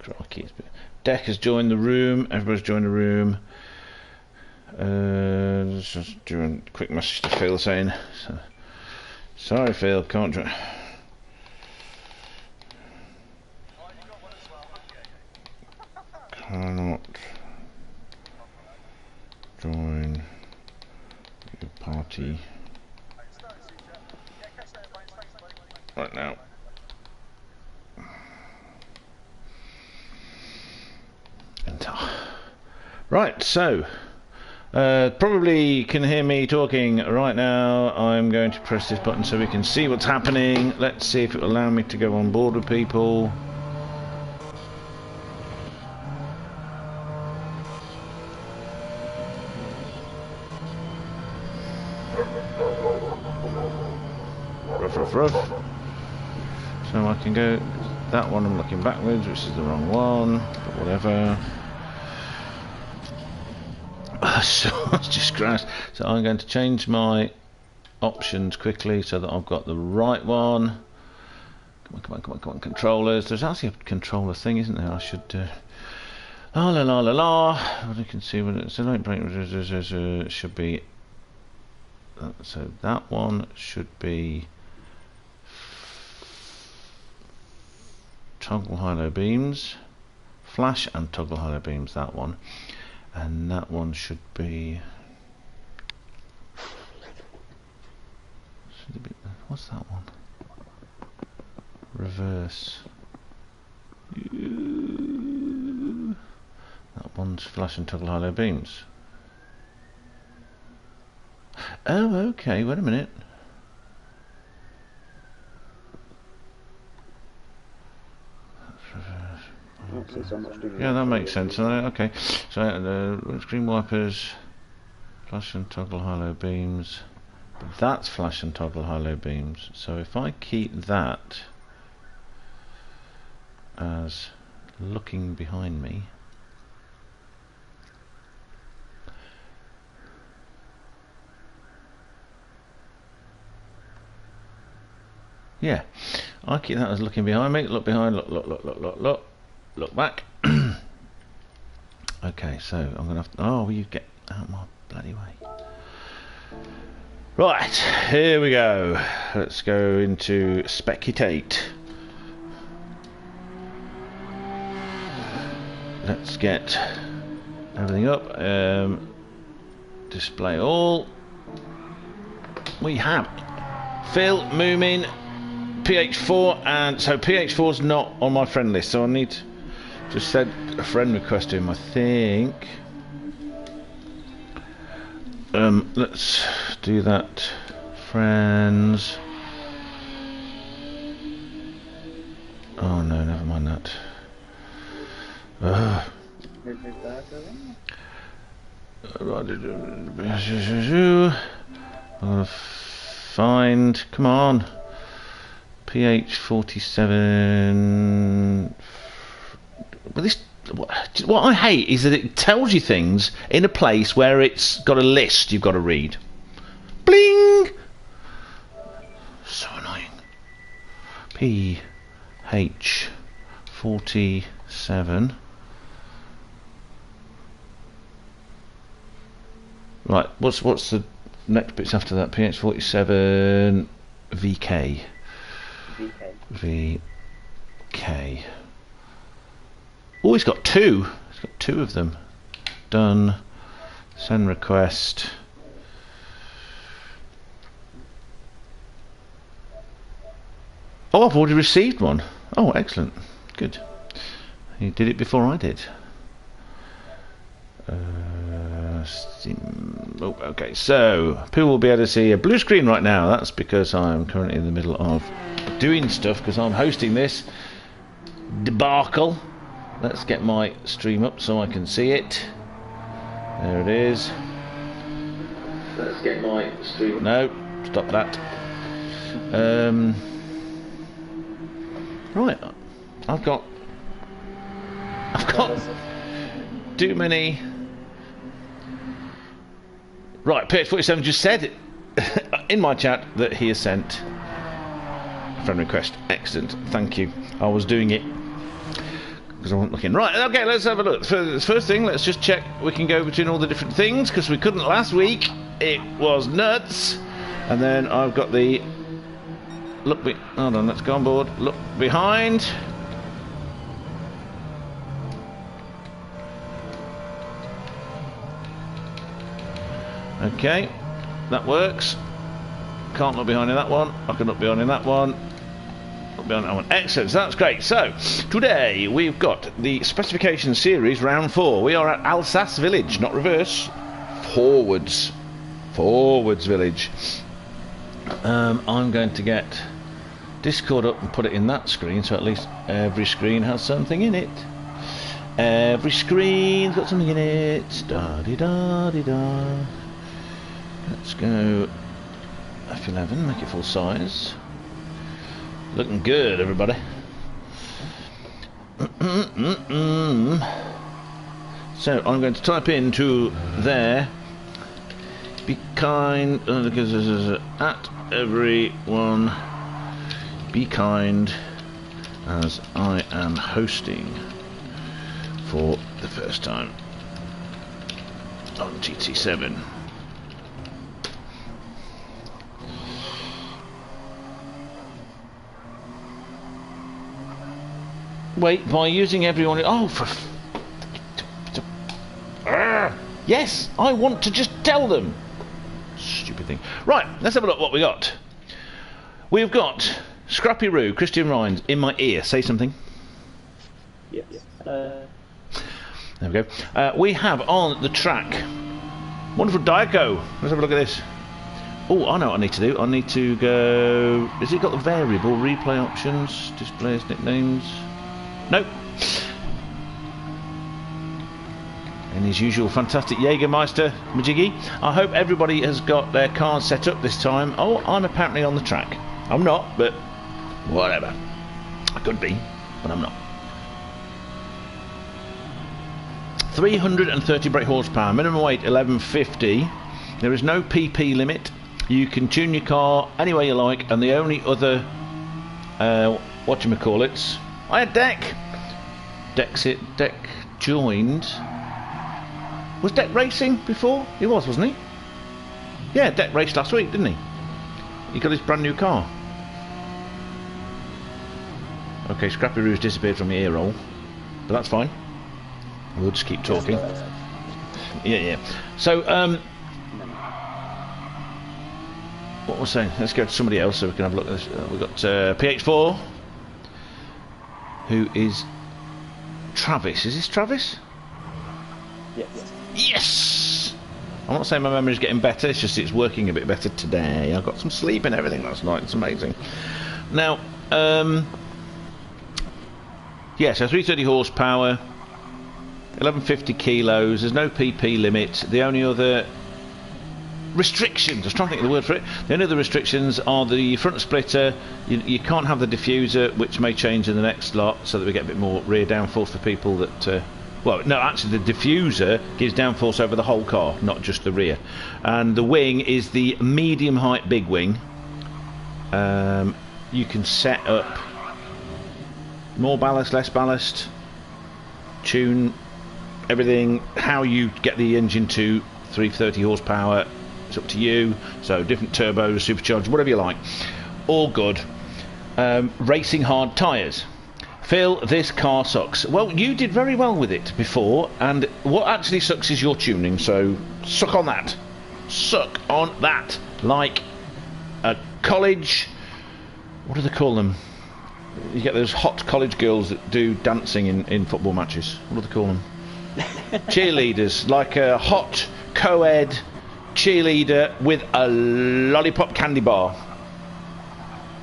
Crikey. Deck has joined the room. Everybody's joined the room. Just doing a quick message to Phil saying, sorry Phil, can't join. Cannot join the party right now. Right, so probably can hear me talking right now. I'm going to press this button so we can see what's happening. Let's see if it will allow me to go on board with people. Ruff, ruff, ruff. So I can go, that one I'm looking backwards, which is the wrong one, but whatever. So it's just crashed. So I'm going to change my options quickly so that I've got the right one. Come on, come on, come on, come on, controllers. There's actually a controller thing, isn't there? I should la la la la la. Well, you can see what it's a light break. It should be. So that one should be toggle high-low beams, flash and toggle high-low beams. That one, and that one should be. What's that one? Reverse. That one's flash and toggle high-low beams. Oh, okay, wait a minute. Yeah, that makes sense. Okay, so the screen wipers, flash and toggle high-low beams. That's flash and toggle high-low beams. So if I keep that as looking behind me, yeah, I keep that as looking behind me. Look behind. Look, look, look, look, look, look. Look back. Okay, so I'm gonna have to. Oh, you get out of my bloody way. Right, here we go. Let's go into Specutate. Let's get everything up. Display all. We have Phil, Moomin, PH4, and so PH4's not on my friend list, so I need to just send a friend request to him, I think. Let's do that. Friends. Oh no, never mind that. I'm gonna find. Come on. PH47. But this, what I hate is that it tells you things in a place where it's got a list you've got to read. Bling! So annoying. PH47. Right, what's the next bits after that? PH47 VK. VK. Oh, he's got two. He's got two of them. Done. Send request. Oh, I've already received one. Oh, excellent. Good. He did it before I did. Oh, okay, so people will be able to see a blue screen right now. That's because I'm currently in the middle of doing stuff because I'm hosting this debacle. Let's get my stream up so I can see it. There it is. Let's get my stream. No, stop that. Right, I've got too many. Right, PH47 just said in my chat that he has sent a friend request. Excellent, thank you. I was doing it because I wasn't looking. Right, okay, let's have a look. First thing, let's just check we can go between all the different things, because we couldn't last week. It was nuts. And then I've got the hold on, let's go on board. Look behind. Okay, that works. Can't look behind in that one. I can look behind in that one. Look behind that one. Excellent, so that's great. So, today we've got the specification series round 4. We are at Alsace Village, not reverse. Forwards Village. I'm going to get Discord up and put it in that screen, so at least every screen has something in it. Every screen's got something in it. Da-di-da-di-da. Let's go F11, make it full size. Looking good, everybody. So I'm going to type into there. Be kind, at everyone. Be kind, as I am hosting for the first time on GT7. Wait, by using everyone. Oh, yes, I want to just tell them. Stupid thing. Right, let's have a look what we got. We've got Scrappy Roo, Christian Rhines, in my ear. Say something. Yes. There we go. We have on the track wonderful Diaco. Let's have a look at this. Oh, I know what I need to do. I need to go. Has it got the variable replay options? Displays, nicknames. Nope. In his usual fantastic Jägermeister majiggy. I hope everybody has got their cars set up this time. Oh, I'm apparently on the track. I'm not, but whatever. I could be, but I'm not. 330 brake horsepower, minimum weight 1150. There is no PP limit. You can tune your car any way you like, and the only other whatchamacallits. I had Deck joined. Was Deck racing before? He was, wasn't he? Yeah, Deck raced last week, didn't he? He got his brand new car. Okay, Scrappy Roo's disappeared from the ear roll, but that's fine. We'll just keep talking. Yeah. So, what was I saying? Let's go to somebody else so we can have a look at this. We've got PH4, who is Travis. Is this Travis? Yes. Yes! I'm not saying my memory's getting better, it's just it's working a bit better today. I got some sleep and everything last night, it's amazing. Now, yeah, so 330 horsepower, 1150 kilos, there's no PP limit. The only other restrictions, I was trying to think of the word for it, the only other restrictions are the front splitter. You can't have the diffuser, which may change in the next lot, so that we get a bit more rear downforce for people that well, no, actually the diffuser gives downforce over the whole car, not just the rear. And the wing is the medium height big wing. You can set up more ballast, less ballast, tune everything, how you get the engine to 330 horsepower, it's up to you. So different turbos, supercharged, whatever you like. All good. Racing hard tyres. Phil, this car sucks. Well, you did very well with it before, and what actually sucks is your tuning, so suck on that. Suck on that. Like a college... What do they call them? You get those hot college girls that do dancing in football matches. What do they call them? Cheerleaders. Like a hot co-ed cheerleader with a lollipop candy bar.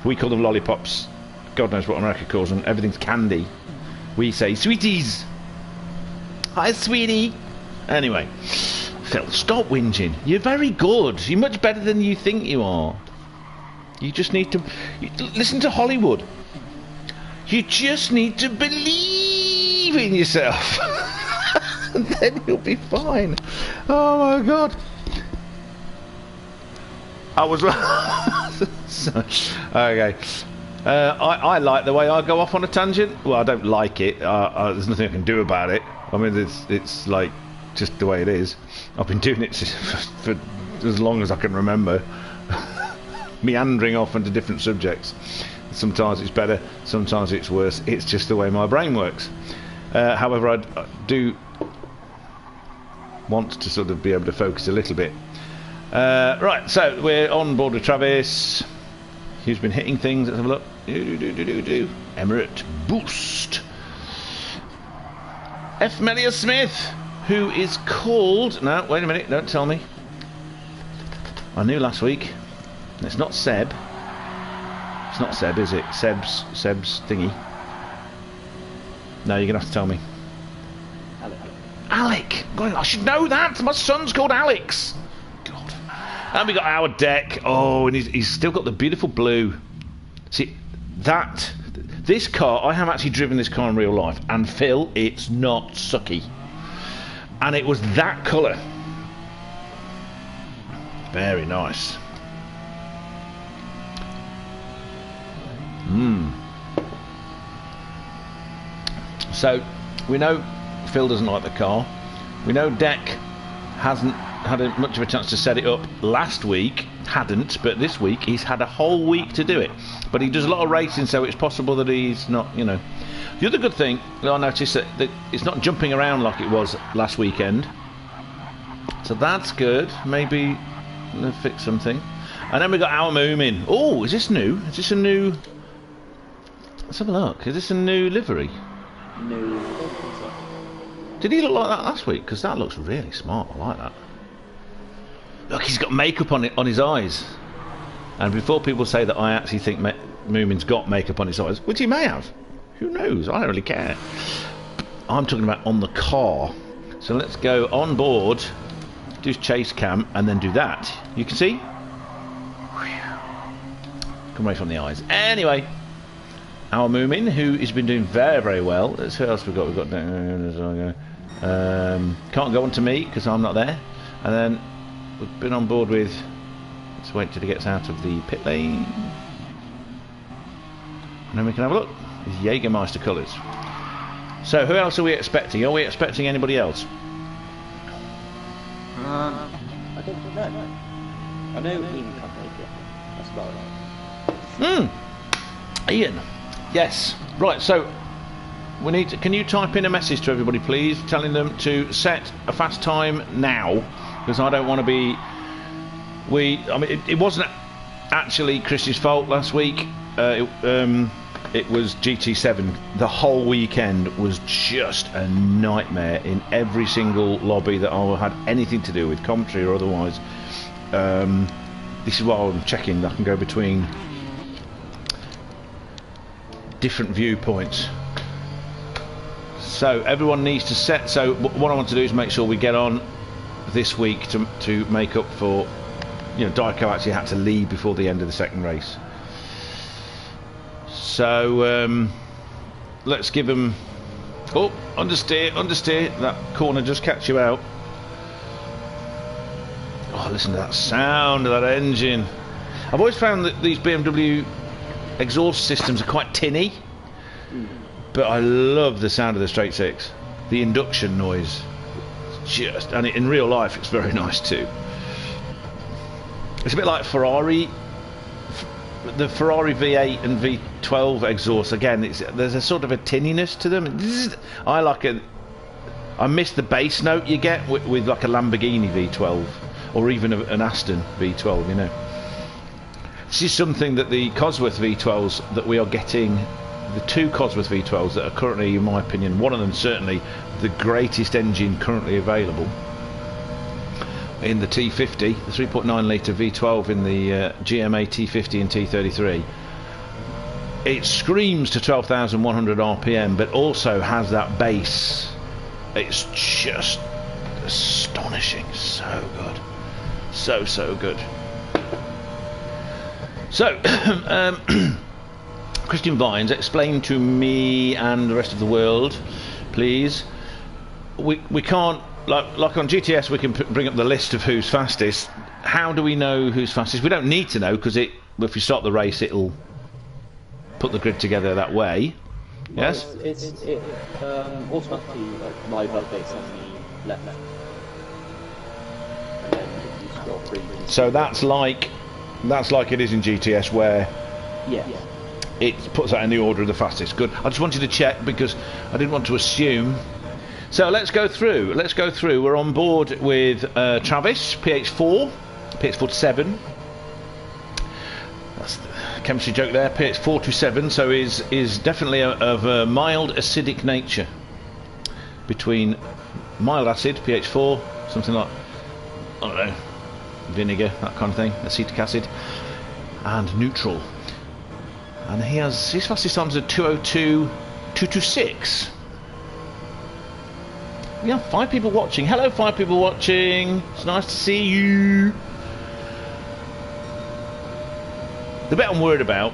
We call them lollipops. God knows what America calls them. Everything's candy. We say sweeties. Hi, sweetie. Anyway, Phil, stop whinging. You're very good. You're much better than you think you are. You just need to listen to Hollywood. You just need to believe in yourself. And then you'll be fine. Oh my God. I was okay. I like the way I go off on a tangent. Well, I don't like it. There's nothing I can do about it. I mean, it's like just the way it is. I've been doing it for as long as I can remember, meandering off into different subjects. Sometimes it's better, sometimes it's worse. It's just the way my brain works. However, I do want to sort of be able to focus a little bit. Right, so we're on board with Travis, who's been hitting things. Let's have a look. Emirate boost. F. Melia Smith, who is called... No, wait a minute, don't tell me. I knew last week. It's not Seb. It's not Seb, is it? Seb's thingy. No, you're going to have to tell me. Alec! God, I should know that! My son's called Alex! God. And we got our deck. Oh, and he's still got the beautiful blue. See, this car, I have actually driven this car in real life, and Phil, it's not sucky. And it was that colour. Very nice. So, we know Phil doesn't like the car. We know Deck hasn't had much of a chance to set it up last week. Hadn't, but this week he's had a whole week to do it. But he does a lot of racing, so it's possible that he's not, you know. The other good thing I noticed that it's not jumping around like it was last weekend. So that's good. Maybe they'll fix something. And then we got our Moomin. Oh, is this new? Is this a new... Let's have a look. Is this a new livery? No. Did he look like that last week? Because that looks really smart. I like that. Look, he's got makeup on his eyes. And before people say that I actually think Moomin's got makeup on his eyes, which he may have. Who knows? I don't really care. I'm talking about on the car. So let's go on board, do chase cam, and then do that. You can see? Come away from the eyes. Anyway, our Moomin, who has been doing very, very well. Let's see what else we've got. We've got... can't go on to me, because I'm not there. And then we've been on board with... Let's wait till he gets out of the pit lane. And then we can have a look. These Jägermeister colours. So, who else are we expecting? Are we expecting anybody else? I don't know. I know Ian can't make it. That's about right. Ian. Yes. Right, so we need to, can you type in a message to everybody, please, telling them to set a fast time now, because I don't want to be... I mean, it wasn't actually Chris's fault last week. It was GT7. The whole weekend was just a nightmare in every single lobby that I had anything to do with, commentary or otherwise. This is why I'm checking that I can go between different viewpoints. So everyone needs to set. So what I want to do is make sure we get on this week to make up for, you know, Dico actually had to leave before the end of the second race. So let's give them... Oh, understeer. That corner just catch you out. Oh, listen to that sound of that engine. I've always found that these BMW exhaust systems are quite tinny, but I love the sound of the straight six. The induction noise. And in real life it's very nice too. It's a bit like Ferrari. The Ferrari V8 and V12 exhaust, again, there's a sort of a tinniness to them. I miss the bass note you get with like a Lamborghini V12 or even an Aston V12, you know. This is something that the Cosworth V12s that we are getting, the two Cosworth V12s that are currently, in my opinion, one of them certainly the greatest engine currently available in the T50, the 3.9 litre V12 in the GMA T50 and T33. It screams to 12,100 RPM, but also has that bass. It's just astonishing. So good. So good. So, Christian Vines, explain to me and the rest of the world, please. We can't, like on GTS we can bring up the list of who's fastest. How do we know who's fastest? We don't need to know, because if we start the race it'll put the grid together that way. Yes? Well, it automatically live updates on the left. And then if you scroll through, you can So see that's like it is in GTS, where yeah. it puts that in the order of the fastest. Good. I just wanted to check because I didn't want to assume. So let's go through. We're on board with Travis, PH47. That's the chemistry joke there. PH427. So is definitely of a mild acidic nature. Between mild acid, pH4, something like, I don't know, vinegar, that kind of thing, acetic acid, and neutral. And his fastest times are 2:02.226. We have 5 people watching. Hello, 5 people watching. It's nice to see you. The bit I'm worried about,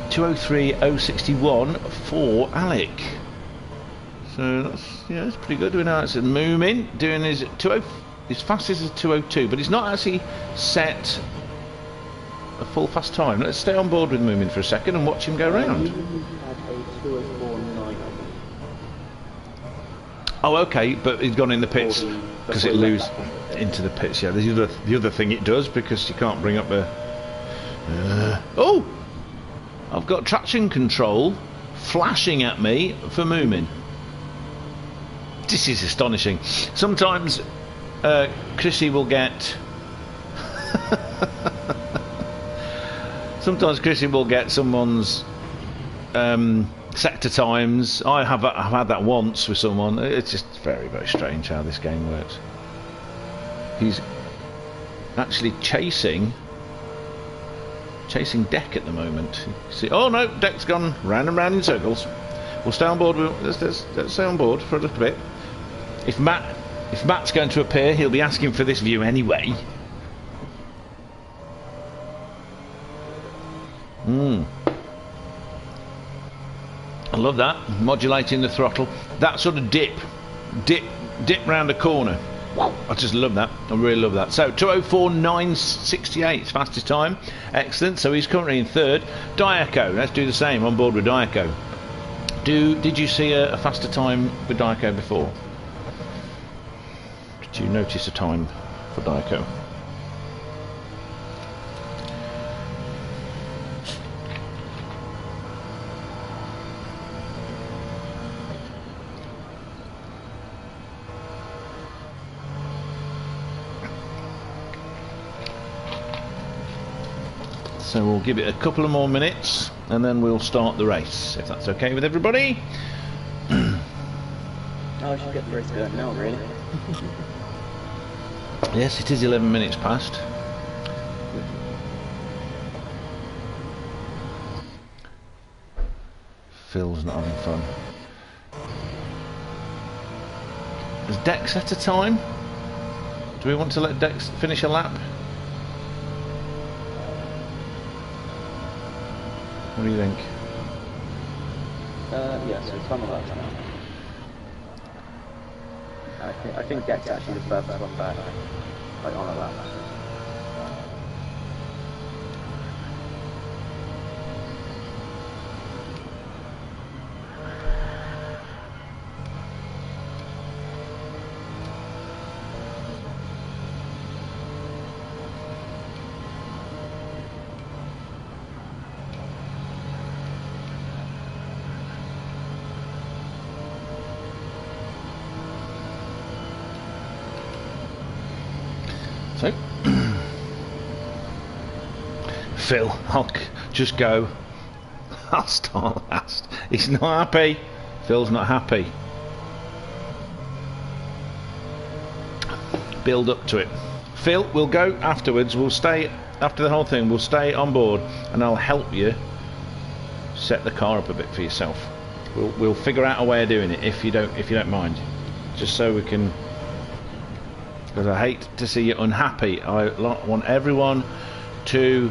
2:03.061 for Alec. So that's pretty good. We know it's Moomin doing his fastest is 2:02, but he's not actually set a full fast time. Let's stay on board with Moomin for a second and watch him go round. Oh, okay, but he's gone in the pits because it loses into the pits. Yeah, the other thing it does, because you can't bring up a. Oh, I've got traction control flashing at me for Moomin. This is astonishing. Sometimes Chrissy will get. Sometimes Chrissy will get someone's sector times. I've had that once with someone. It's just very, very strange how this game works. He's actually chasing Deck at the moment. See, oh no, Deck's gone round and round in circles. We'll stay on board. Let's stay on board for a little bit. If Matt's going to appear, he'll be asking for this view anyway. I love that, modulating the throttle. That sort of dip round a corner. I just love that. I really love that. So 2:04.968 fastest time. Excellent. So he's currently in third. Diaco, let's do the same on board with Diaco. Did you see a faster time with Diaco before? Did you notice a time for Diaco? So we'll give it a couple of more minutes and then we'll start the race, if that's okay with everybody. Oh, I should get the race going now, really. Yes, it is 11 minutes past. Phil's not having fun. Has Dex set a time? Do we want to let Dex finish a lap? What do you think? Yeah, so time of that now. I think Deck's actually the furthest one back, like on a lap. So, Phil, I'll just go. I'll start last. He's not happy. Phil's not happy. Build up to it. Phil, we'll go afterwards. We'll stay after the whole thing. We'll stay on board, and I'll help you set the car up a bit for yourself. We'll figure out a way of doing it if you don't mind, just so we can. Because I hate to see you unhappy. I want everyone to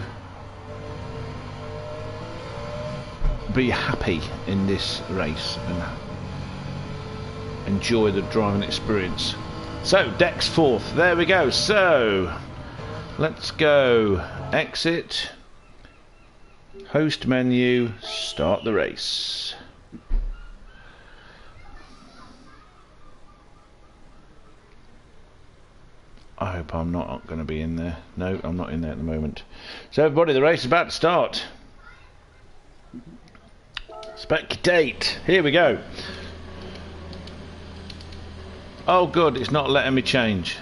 be happy in this race and enjoy the driving experience. So, Dex fourth. There we go. So, let's go. Exit. Host menu, start the race. I hope I'm not going to be in there. No, I'm not in there at the moment. So everybody, the race is about to start. Spectate. Here we go. Oh good, it's not letting me change.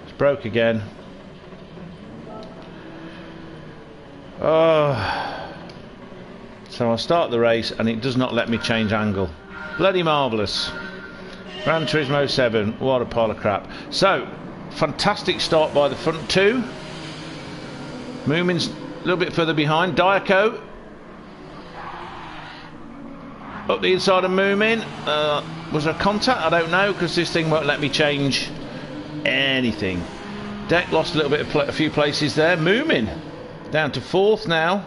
It's broke again. Oh. So I'll start the race and it does not let me change angle. Bloody marvellous. Gran Turismo 7, what a pile of crap. So, fantastic start by the front two. Moomin's a little bit further behind. Diaco up the inside of Moomin. Was there a contact? I don't know, because this thing won't let me change anything. Deck lost a little bit of a few places there. Moomin down to 4th now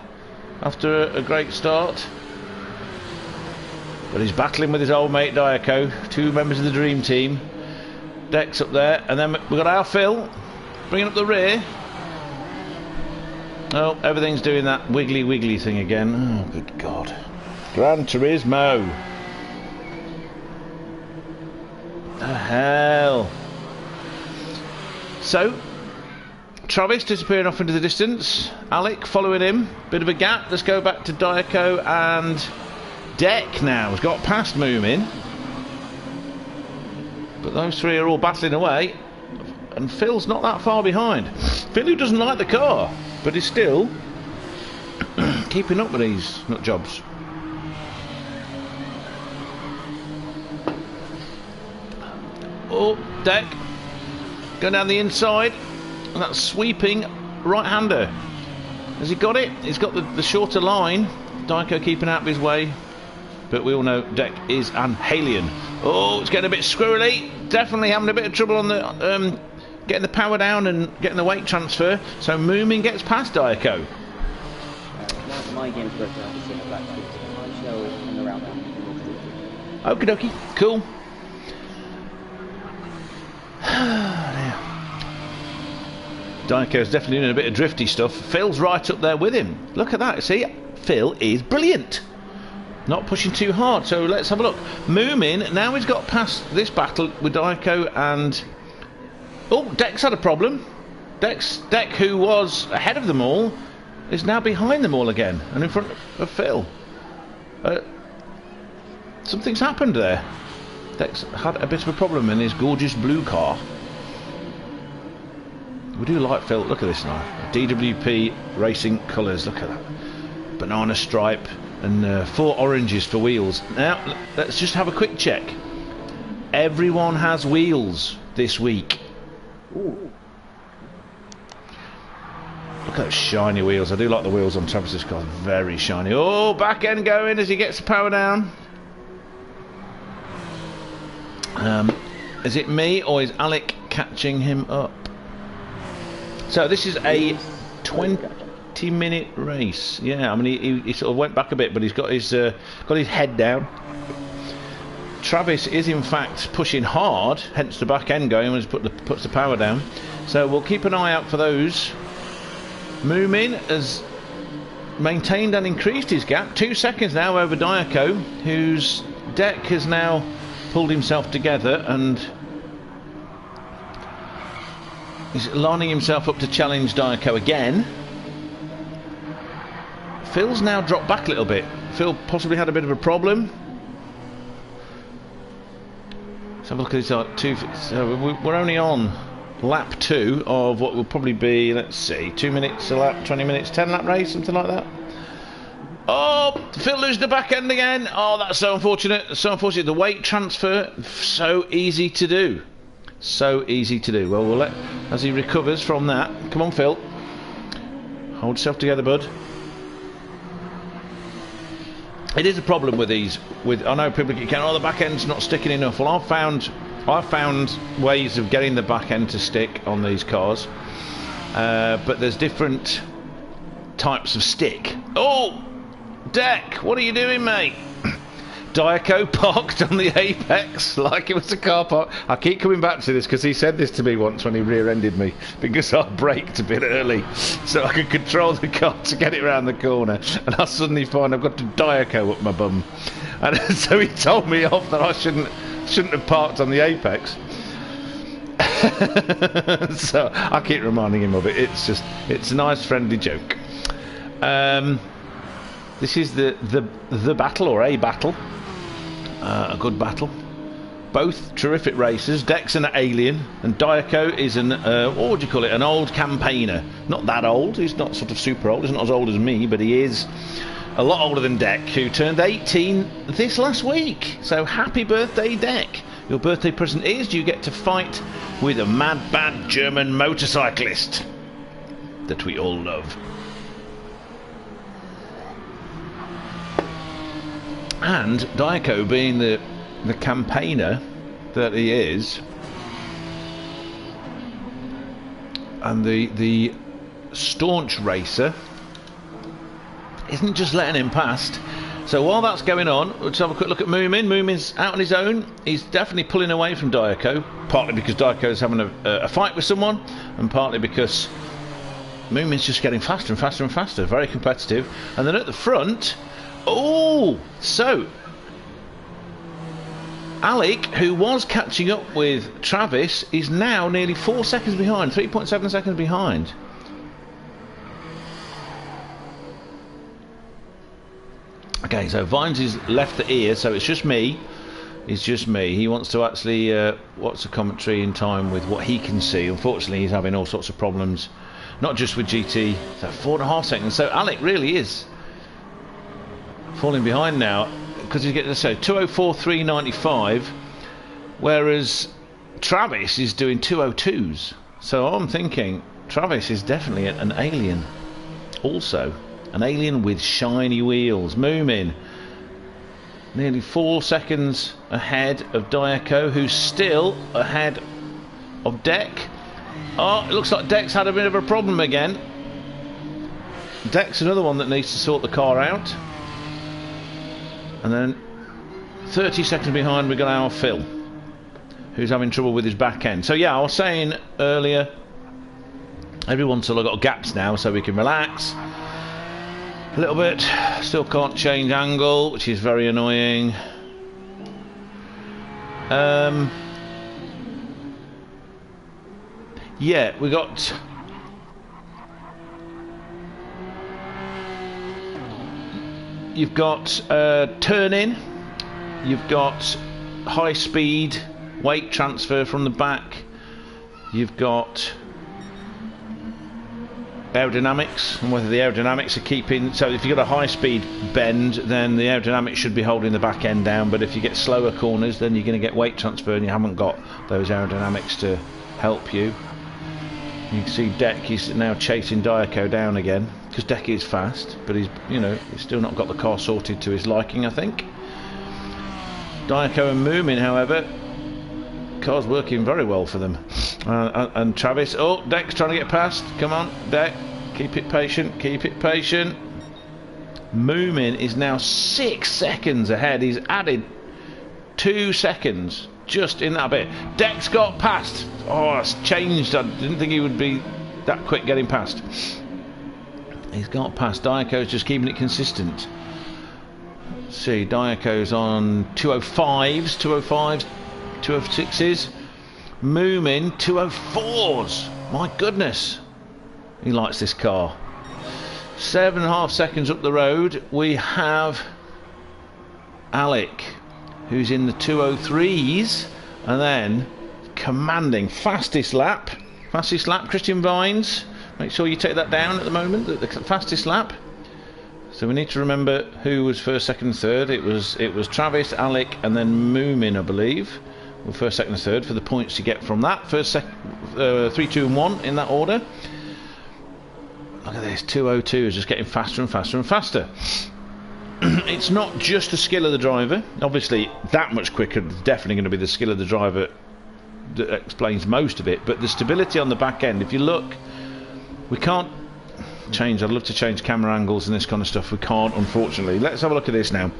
after a great start. But he's battling with his old mate Diaco, 2 members of the dream team. Deck's up there, and then we've got our Phil bringing up the rear. Oh, everything's doing that wiggly thing again. Oh, good God. Gran Turismo. The hell. So, Travis disappearing off into the distance. Alec following him. Bit of a gap. Let's go back to Diaco and Deck now. Has got past Moomin. But those 3 are all battling away. And Phil's not that far behind. Phil, who doesn't like the car, but is still keeping up with these nut jobs. Oh, Deck going down the inside, and that's sweeping right-hander. Has he got it? He's got the shorter line. Diaco keeping out of his way, but we all know Deck is an alien. Oh, it's getting a bit squirrely. Definitely having a bit of trouble on the getting the power down and getting the weight transfer. So Moomin gets past Diaco. My game's broken up. It's in the back. So hang around there. Okie dokie, cool. Diaco's definitely doing a bit of drifty stuff. Phil's right up there with him. Look at that. See, Phil is brilliant. Not pushing too hard. So let's have a look. Moomin, now he's got past this battle with Diaco and... Oh, Deck's had a problem. Deck, who was ahead of them all, is now behind them all again and in front of Phil. Something's happened there. Deck's had a bit of a problem in his gorgeous blue car. We do like Phil. Look at this now. DWP racing colours. Look at that. Banana stripe and 4 oranges for wheels. Now, let's just have a quick check. Everyone has wheels this week. Ooh. Look at those shiny wheels. I do like the wheels on Travis's car. Very shiny. Oh, back end going as he gets the power down. Is it me or is Alec catching him up? So this is a 20-minute race. Yeah, I mean he sort of went back a bit, but he's got his head down. Travis is in fact pushing hard, hence the back end going when he puts the power down. So we'll keep an eye out for those. Moomin has maintained and increased his gap. 2 seconds now over Diaco, whose Deck has now pulled himself together and he's lining himself up to challenge Diaco again. Phil's now dropped back a little bit. Phil possibly had a bit of a problem. Let's have a look at this. So we're only on lap 2 of what will probably be, let's see, 2 minutes a lap, 20 minutes, 10 lap race, something like that. Oh, Phil loses the back end again. Oh, that's so unfortunate. So unfortunate. The weight transfer, so easy to do. So easy to do. Well, we'll let, as he recovers from that. Come on, Phil. Hold yourself together, bud. It is a problem with these. I know people keep going, oh, the back end's not sticking enough. Well, I've found ways of getting the back end to stick on these cars, but there's different types of stick. Oh, Deck, what are you doing, mate? Diaco parked on the apex like it was a car park. I keep coming back to this because he said this to me once when he rear-ended me because I braked a bit early so I could control the car to get it around the corner, and I suddenly find I've got to Diaco up my bum, and so he told me off that I shouldn't have parked on the apex. So I keep reminding him of it. It's a nice friendly joke. This is the battle, or a battle, a good battle. Both terrific racers. Dex an alien, and Diaco is an what would you call it? An old campaigner. Not that old. He's not sort of super old. He's not as old as me, but he is a lot older than Deck, who turned 18 this last week. So happy birthday, Deck! Your birthday present is you get to fight with a mad, bad German motorcyclist that we all love. And Diaco, being the campaigner that he is, and the staunch racer, isn't just letting him past. So while that's going on, let's have a quick look at Moomin. Moomin's out on his own. He's definitely pulling away from Diaco, partly because Diaco's having a fight with someone, and partly because Moomin's just getting faster and faster and faster. Very competitive. And then at the front, oh, so Alec, who was catching up with Travis, is now nearly 4 seconds behind, 3.7 seconds behind. Okay, so Vines is left the ear, so it's just me. It's just me. He wants to actually watch the commentary in time with what he can see. Unfortunately, he's having all sorts of problems, not just with GT. So 4.5 seconds. So Alec really is falling behind now, because he's getting, so 2:04.395, whereas Travis is doing 2:02s. So I'm thinking Travis is definitely an alien. Also, an alien with shiny wheels. Moomin nearly 4 seconds ahead of Diaco, who's still ahead of Deck. Oh, it looks like Deck's had a bit of a problem again. Deck's another one that needs to sort the car out. And then 30 seconds behind, we've got our Phil, who's having trouble with his back end. So yeah, I was saying earlier, everyone's sort of got gaps now, so we can relax a little bit. Still can't change angle, which is very annoying. Yeah, we got you've got turn in, you've got high speed weight transfer from the back, you've got aerodynamics, and whether the aerodynamics are keeping, so if you've got a high speed bend, then the aerodynamics should be holding the back end down, but if you get slower corners, then you're going to get weight transfer and you haven't got those aerodynamics to help you. You can see Deck is now chasing Diaco down again, because Deck is fast, but he's still not got the car sorted to his liking, I think. Diaco and Moomin, however, car's working very well for them. And Travis, oh, Deck's trying to get past. Come on, Deck, keep it patient, keep it patient. Moomin is now 6 seconds ahead. He's added 2 seconds just in that bit. Deck's got past. Oh, it's changed. I didn't think he would be that quick getting past. He's got past. Diaco's just keeping it consistent. Let's see, Diaco's on 205s, 206s. Moomin 204s. My goodness, he likes this car. 7.5 seconds up the road, we have Alec, who's in the 203s, and then commanding fastest lap, Christian Vines. Make sure you take that down at the moment, the fastest lap. So we need to remember who was first, second, third. It was Travis, Alec, and then Moomin, I believe. Well, first, second, and third for the points you get from that. First, 3, 2, and 1 in that order. Look at this, 2:02 is just getting faster and faster and faster. It's not just the skill of the driver. Obviously, that much quicker is definitely going to be the skill of the driver that explains most of it. But the stability on the back end, if you look, we can't change. I'd love to change camera angles and this kind of stuff. We can't, unfortunately. Let's have a look at this now.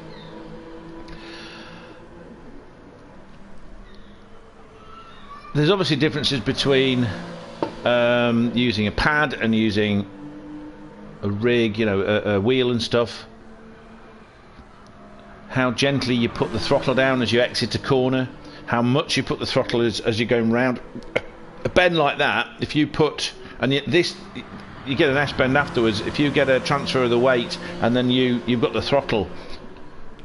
there's obviously differences between using a pad and using a rig, you know, a wheel and stuff. How gently you put the throttle down as you exit a corner, how much you put the throttle as you're going round a bend like that. If you put, and this, you get an S bend afterwards. If you get a transfer of the weight and then you've got the throttle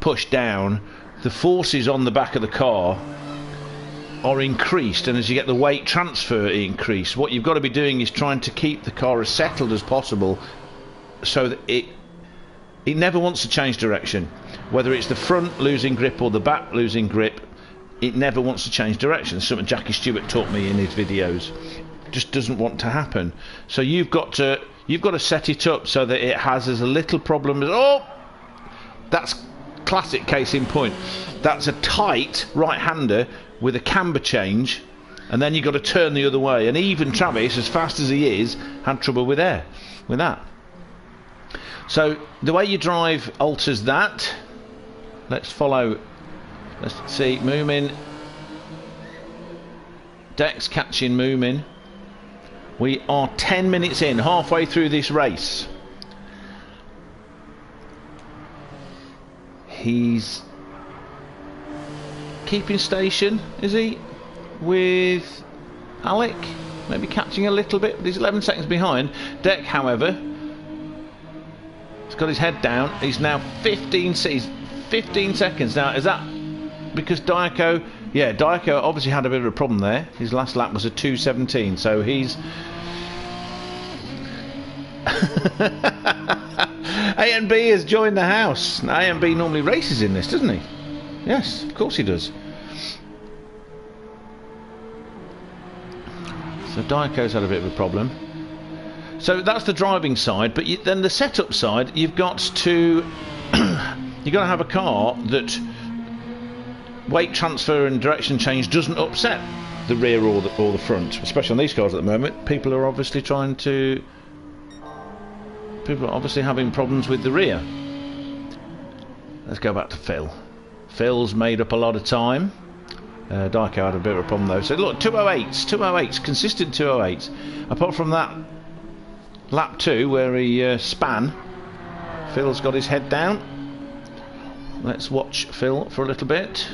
pushed down, the forces on the back of the car are increased, and as you get the weight transfer increase, what you've got to be doing is trying to keep the car as settled as possible so that it never wants to change direction. Whether it's the front losing grip or the back losing grip, it never wants to change direction. Something Jackie Stewart taught me in his videos. Just doesn't want to happen. So you've got to set it up so that it has as little problem as, oh, that's classic case in point. That's a tight right-hander with a camber change, and then you've got to turn the other way. And even Travis, as fast as he is, had trouble with that. So the way you drive alters that. Let's see, Moomin. Dex catching Moomin. We are 10 minutes in, halfway through this race. He's keeping station, is he? With Alec, maybe catching a little bit, but he's 11 seconds behind. Deck, however, has got his head down. He's now 15 seconds. Now, is that because Diaco? Yeah, Diaco obviously had a bit of a problem there. His last lap was a 2:17, so he's A&B has joined the house. A&B normally races in this, doesn't he? Yes, of course he does. So Diaco's had a bit of a problem. So that's the driving side, but then the setup side, you've got to have a car that weight transfer and direction change doesn't upset the rear or the front, especially on these cars at the moment. People are obviously having problems with the rear. Let's go back to Phil. Phil's made up a lot of time. Diaco had a bit of a problem though. So look, 208s, consistent 208s. Apart from that lap 2 where he span, Phil's got his head down. Let's watch Phil for a little bit.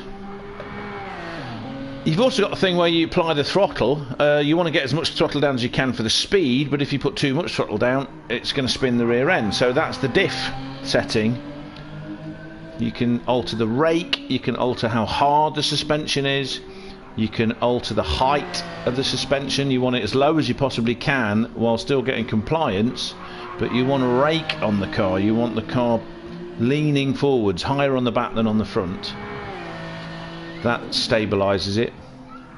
You've also got the thing where you apply the throttle. You want to get as much throttle down as you can for the speed, but if you put too much throttle down, it's going to spin the rear end. So that's the diff setting. You can alter the rake, you can alter how hard the suspension is, you can alter the height of the suspension. You want it as low as you possibly can while still getting compliance, but you want a rake on the car. You want the car leaning forwards, higher on the back than on the front. That stabilises it.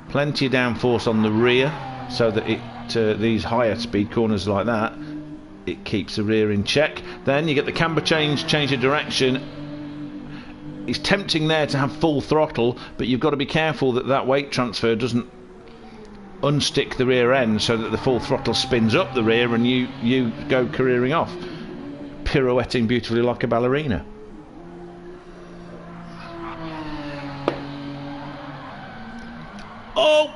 Plenty of downforce on the rear so that it these higher speed corners like that, it keeps the rear in check. Then you get the camber change of direction. It's tempting there to have full throttle, but you've got to be careful that that weight transfer doesn't unstick the rear end so that the full throttle spins up the rear and you go careering off, pirouetting beautifully like a ballerina. Oh!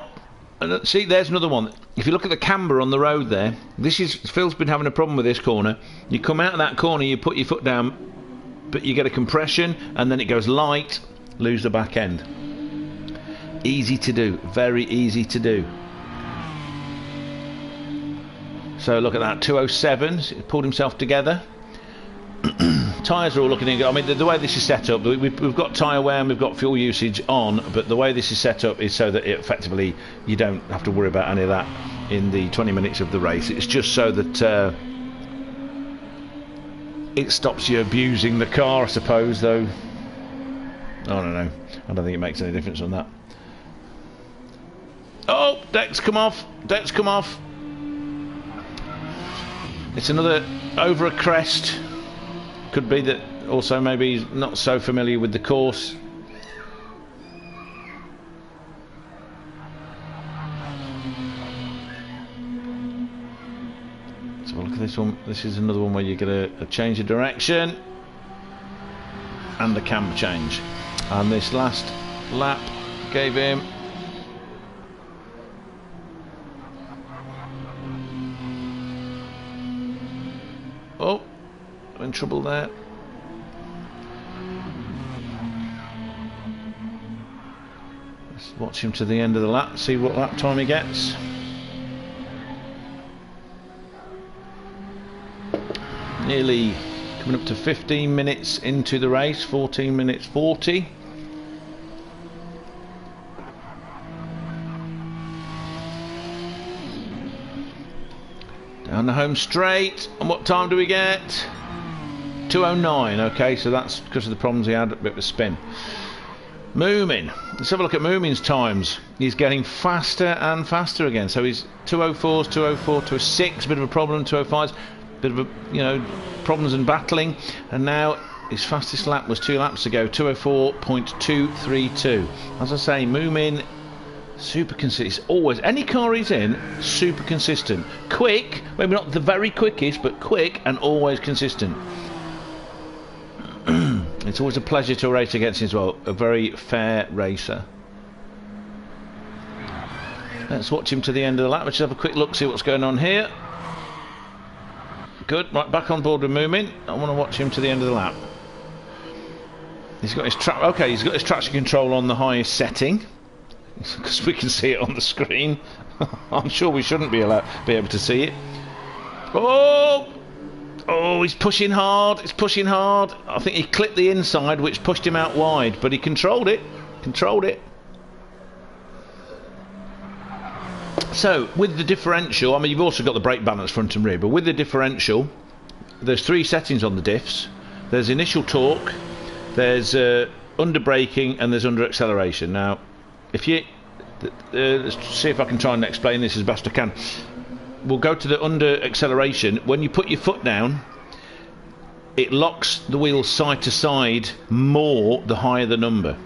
And see, there's another one. If you look at the camber on the road there, Phil's been having a problem with this corner. You come out of that corner, you put your foot down, but you get a compression and then it goes light, lose the back end. Easy to do, very easy to do. So look at that, 207, he pulled himself together. Tyres are all looking in good. I mean, the way this is set up, we've got tyre wear and we've got fuel usage on, but the way this is set up is so that it effectively, you don't have to worry about any of that in the 20 minutes of the race. It's just so that it stops you abusing the car, I suppose, though. I don't know. I don't think it makes any difference on that. Oh, deck's come off. Deck's come off. It's another over a crest. Could be that also maybe he's not so familiar with the course. So look at this one. This is another one where you get a change of direction and a camber change. And this last lap gave him trouble there. Let's watch him to the end of the lap, see what lap time he gets. Nearly coming up to 15 minutes into the race, 14 minutes 40. Down the home straight, and what time do we get? 2:09. Okay, so that's because of the problems he had, a bit of a spin. Moomin, let's have a look at Moomin's times. He's getting faster and faster again. So he's 2:04s, 2:04, 2:06, a bit of a problem, 2:05s, bit of a, you know, problems and battling, and now his fastest lap was 2 laps ago, 2:04.232. As I say, Moomin, super consistent. It's always, any car he's in, super consistent. Quick, maybe not the very quickest, but quick and always consistent. It's always a pleasure to race against him as well. A very fair racer. Let's watch him to the end of the lap. Let's have a quick look, see what's going on here. Good, right, back on board with Moomin. I want to watch him to the end of the lap. He's got his he's got his traction control on the highest setting, because we can see it on the screen. I'm sure we shouldn't be able to see it. Oh, he's pushing hard. He's pushing hard. I think he clipped the inside, which pushed him out wide, but he controlled it. Controlled it. So, with the differential, I mean, you've also got the brake balance front and rear, but with the differential, there's 3 settings on the diffs. There's initial torque, there's under braking, and there's under acceleration. Now, if you let's see if I can try and explain this as best I can. We'll go to the under acceleration. When you put your foot down, it locks the wheels side to side more the higher the number.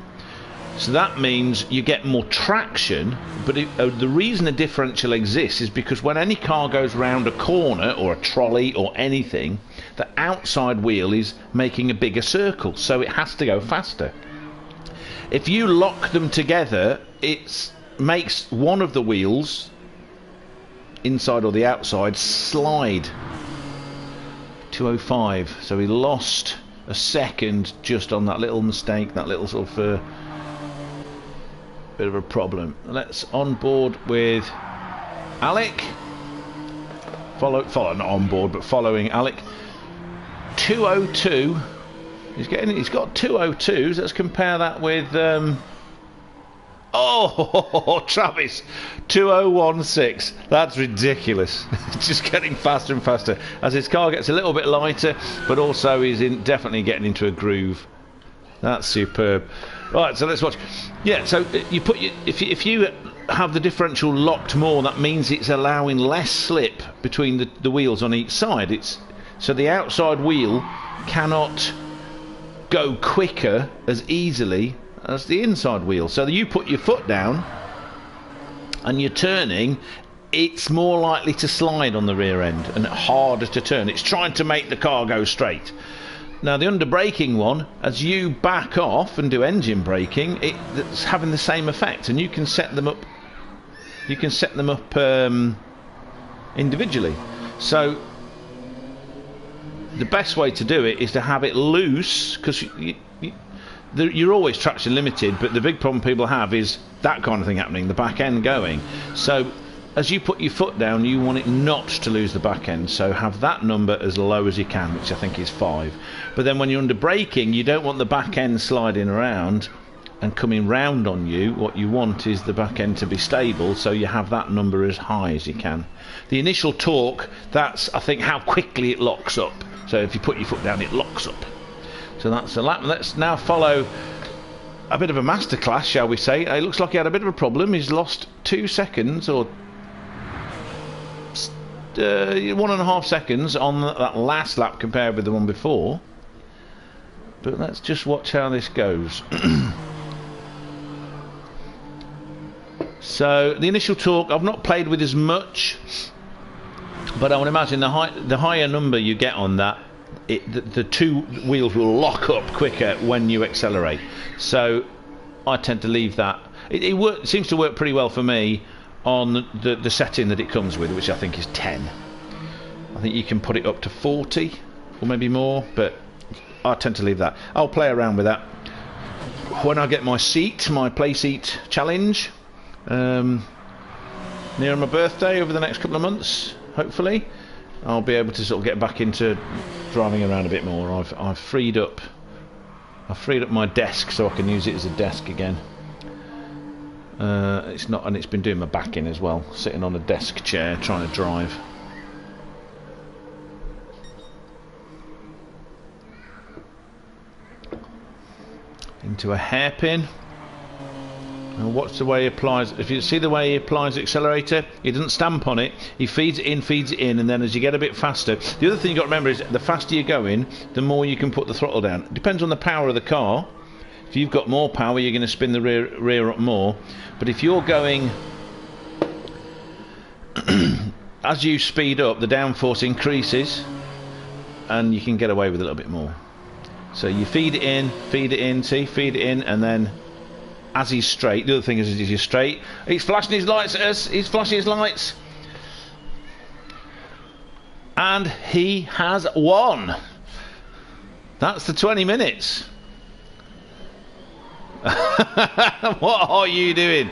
So that means you get more traction, but the reason the differential exists is because when any car goes round a corner or a trolley or anything, the outside wheel is making a bigger circle, so it has to go faster. If you lock them together, it makes one of the wheels, inside or the outside, slide. 2:05, so he lost a second just on that little mistake, that little sort of bit of a problem. Let's on board with Alec. Follow not on board, but following Alec. 2:02. He's got 2:02s. Let's compare that with Travis, 2:016. That's ridiculous. It's just getting faster and faster as his car gets a little bit lighter, but also he's definitely getting into a groove. That's superb. Right, so let's watch. Yeah, so you put if you have the differential locked more, that means it's allowing less slip between the wheels on each side. So the outside wheel cannot go quicker as easily as the inside wheel. So you put your foot down and you're turning, it's more likely to slide on the rear end and harder to turn. It's trying to make the car go straight. Now the under braking one, as you back off and do engine braking, it's having the same effect, and you can set them up. You can set them up individually. So the best way to do it is to have it loose, because you're always traction limited, but the big problem people have is that kind of thing happening, the back end going. So as you put your foot down, you want it not to lose the back end, so have that number as low as you can, which I think is 5. But then when you're under braking, you don't want the back end sliding around and coming round on you. What you want is the back end to be stable, so you have that number as high as you can. The initial torque, that's, I think, how quickly it locks up. So if you put your foot down, it locks up. So that's a lap. Let's now follow a bit of a masterclass, shall we say. It looks like he had a bit of a problem. He's lost 2 seconds, or 1.5 seconds on that last lap compared with the one before. But let's just watch how this goes. So the initial torque, I've not played with as much, but I would imagine the higher number you get on that, the 2 wheels will lock up quicker when you accelerate. So I tend to leave that. It seems to work pretty well for me on the setting that it comes with, which I think is 10. I think you can put it up to 40 or maybe more, but I tend to leave that. I'll play around with that when I get my seat, my play seat challenge, near my birthday over the next couple of months. Hopefully, I'll be able to sort of get back into driving around a bit more. I've freed up my desk so I can use it as a desk again. It's been doing my back in as well, sitting on a desk chair trying to drive. Into a hairpin. And watch the way he applies. If you see the way he applies the accelerator, he doesn't stamp on it. He feeds it in, and then as you get a bit faster, the other thing you've got to remember is the faster you're going, the more you can put the throttle down. It depends on the power of the car. If you've got more power, you're going to spin the rear up more. But if you're going, as you speed up, the downforce increases, and you can get away with a little bit more. So you feed it in, see, feed it in, and then as he's straight, the other thing is he's straight, he's flashing his lights at us, he's flashing his lights. And he has won. That's the 20 minutes. What are you doing?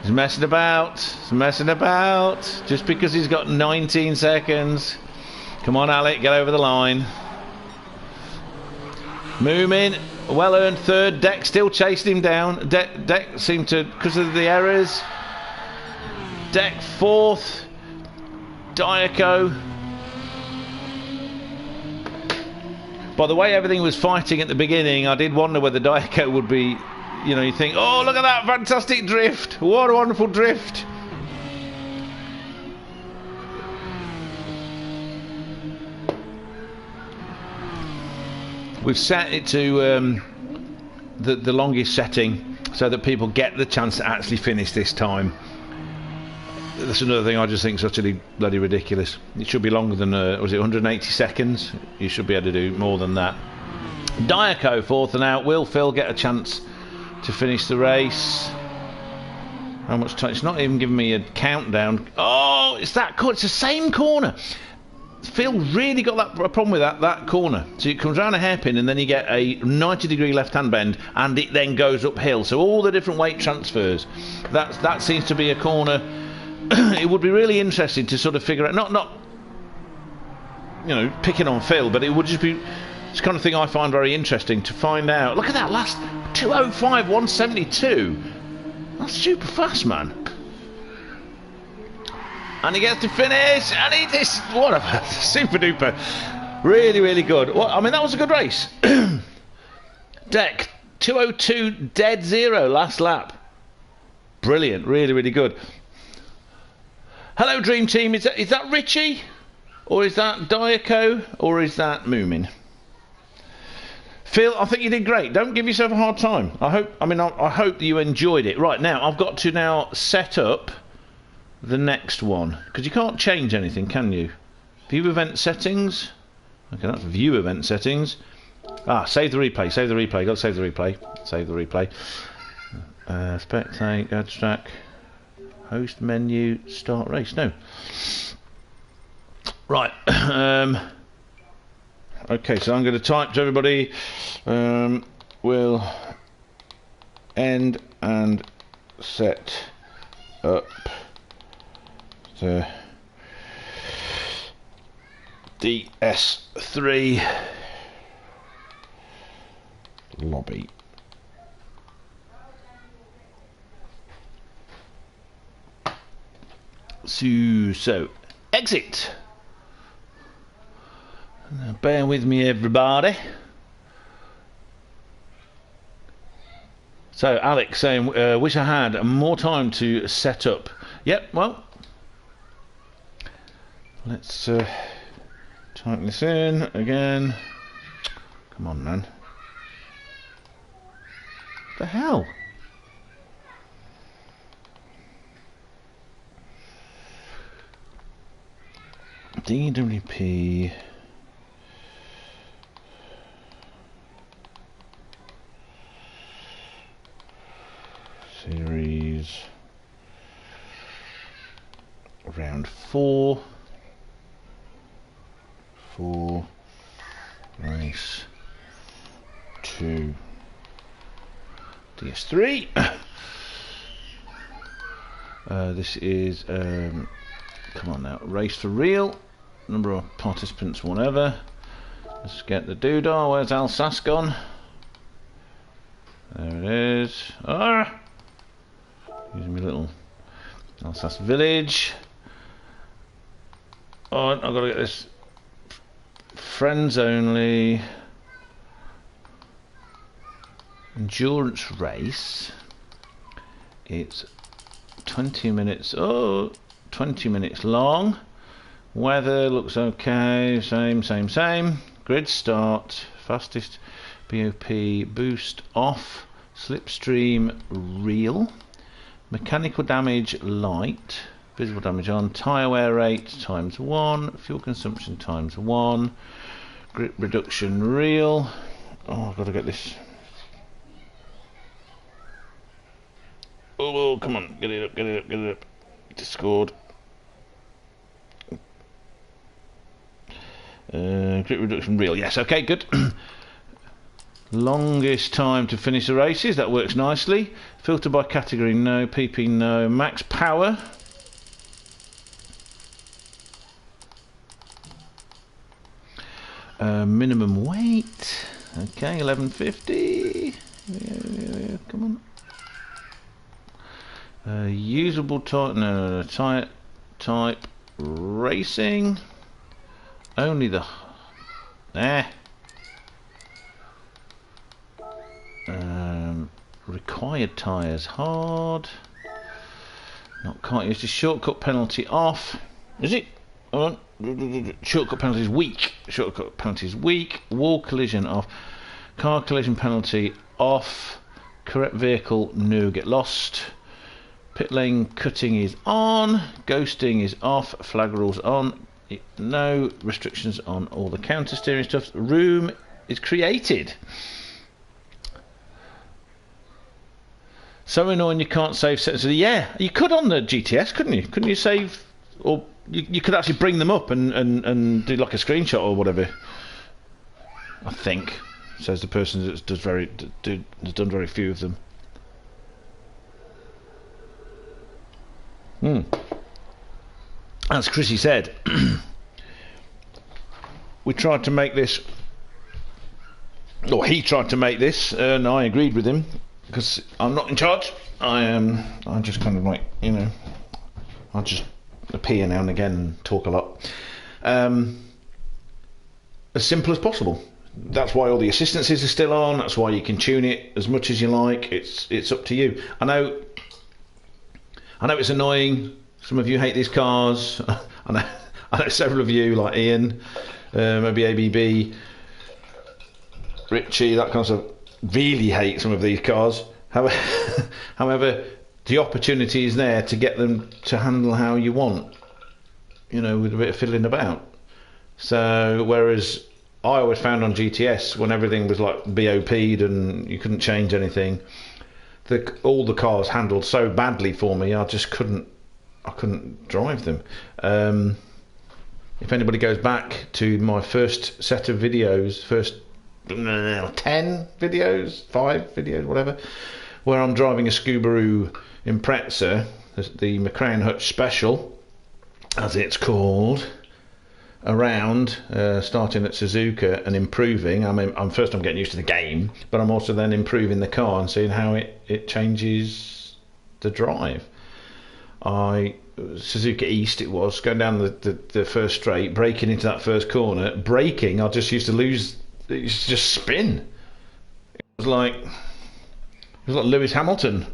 He's messing about, just because he's got 19 seconds. Come on, Alec, get over the line. Moomin, well earned third. Deck still chasing him down. Deck seemed to, because of the errors. Deck fourth. Diaco. By the way everything was fighting at the beginning, I did wonder whether Diaco would be, you know, you think, oh, look at that fantastic drift. What a wonderful drift. We've set it to the longest setting so that people get the chance to actually finish this time. That's another thing I just think is utterly bloody ridiculous. It should be longer than, was it 180 seconds? You should be able to do more than that. Diaco fourth and out. Will Phil get a chance to finish the race? How much time? It's not even giving me a countdown. Oh, it's that corner. It's the same corner. Phil really got a problem with that corner. So it comes around a hairpin and then you get a 90-degree left-hand bend and it then goes uphill. So all the different weight transfers. That seems to be a corner. It would be really interesting to sort of figure out, not you know, picking on Phil, but it would just be it's the kind of thing I find very interesting to find out. Look at that last 2:05 172. That's super fast, man. And he gets to finish, and he just, what a super duper, really, really good. Well, I mean, that was a good race. Deck 2:02 dead zero last lap. Brilliant, really, really good. Hello, Dream Team. Is that Richie, or is that Diaco, or is that Moomin? Phil, I think you did great. Don't give yourself a hard time. I hope that you enjoyed it. Right now, I've got to now set up the next one, because you can't change anything, can you? View event settings. Okay, that's view event settings. Save the replay, got to save the replay. Spectate, abstract, host menu, start race. No. Right. Okay, so I'm going to type to everybody, we'll end and set up the DS3 lobby. So exit. Now, bear with me, everybody. So Alex saying, wish I had more time to set up. Yep, well, let's type this in again. Come on, man. What the hell? DWP series round 4. race to DS3. This is come on now, race for real. Number of participants, whatever. Let's get the doodah. Where's Alsace gone? There it is. Ah! Using my little Alsace village. Oh, I've got to get this. Friends only. Endurance race. It's 20 minutes. Oh, 20 minutes long. Weather looks okay. Same. Grid start. Fastest BOP boost off. Slipstream real. Mechanical damage light. Visible damage on. Tyre wear rate ×1. Fuel consumption ×1. Grip reduction real. Oh, I've got to get this. Oh, come on. Get it up. Discord. Grip reduction real. Yes, okay, good. Longest time to finish the races. That works nicely. Filter by category, no. PP, no. Max power. Minimum weight. Okay, 1150. Yeah, come on. Usable type. No. Type racing. Only the. Required tyres hard. Can't use the shortcut penalty off. Is it? Hold on. Shortcut penalty is weak. Shortcut penalty is weak. Wall collision off. Car collision penalty off. Correct vehicle, no, get lost. Pit lane cutting is on. Ghosting is off. Flag rules on. No restrictions on all the counter steering stuff. Room is created. So annoying you can't save settings. Yeah, you could on the GTS, couldn't you? Couldn't you save, or you could actually bring them up and do like a screenshot or whatever. I think, says the person that has done very few of them. As Chrissy said, we tried to make this, or he tried to make this, and I agreed with him. Because I'm not in charge. I just kind of like, you know, I just appear now and again and talk a lot. As simple as possible. That's why all the assistances are still on. That's why you can tune it as much as you like. It's up to you. I know it's annoying. Some of you hate these cars. I know several of you, like Ian, maybe ABB, Richie, that kind of stuff, really hate some of these cars. However, the opportunity is there to get them to handle how you want, you know, with a bit of fiddling about. So whereas I always found on GTS, when everything was like BOP'd and you couldn't change anything, all the cars handled so badly for me, I couldn't drive them. If anybody goes back to my first set of videos, first 10 videos, 5 videos, whatever, where I'm driving a Subaru Impreza, the McCrane Hutch Special, as it's called, around, starting at Suzuka and improving. I mean, I'm getting used to the game, but I'm also then improving the car and seeing how it changes the drive. Suzuka East, it was going down the first straight, braking into that first corner, braking, I just used to lose. It used to just spin. It was like Lewis Hamilton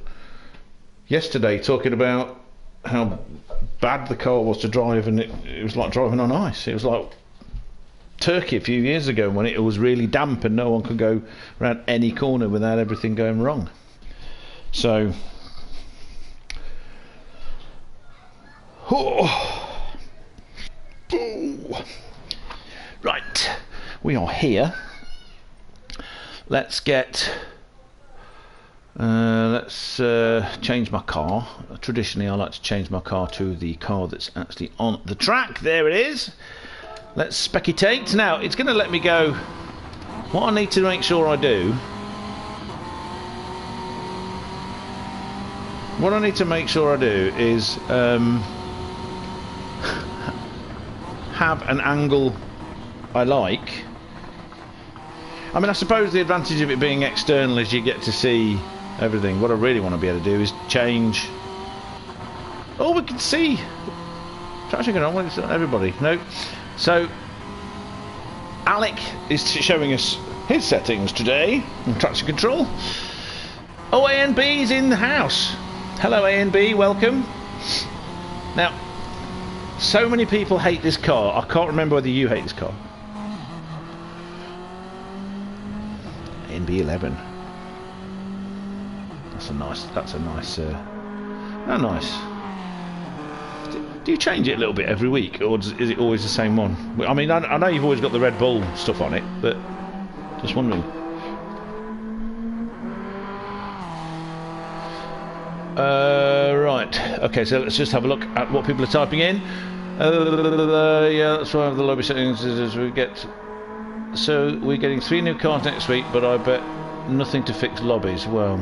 yesterday talking about how bad the car was to drive, and it was like driving on ice. It was like Turkey a few years ago when it was really damp and no one could go around any corner without everything going wrong. So, right, we are here. Let's get. Let's change my car. Traditionally, I like to change my car to the car that's actually on the track. There it is. Let's specutate. Now, it's going to let me go What I need to make sure I do... What I need to make sure I do is have an angle I like. I mean, I suppose the advantage of it being external is you get to see everything. What I really want to be able to do is change... Oh, we can see! Traction control, it's not everybody. No. So, Alec is showing us his settings today on traction control. Oh, ANB's in the house. Hello, ANB, welcome. Now, so many people hate this car. I can't remember whether you hate this car. NB11. That's a nice. Oh, nice. Do you change it a little bit every week, or is it always the same one? I mean, I know you've always got the Red Bull stuff on it, but just wondering. Right. Okay, so let's just have a look at what people are typing in. Yeah, that's why I have the lobby settings as we get. So we're getting 3 new cars next week, but I bet nothing to fix lobbies. Well,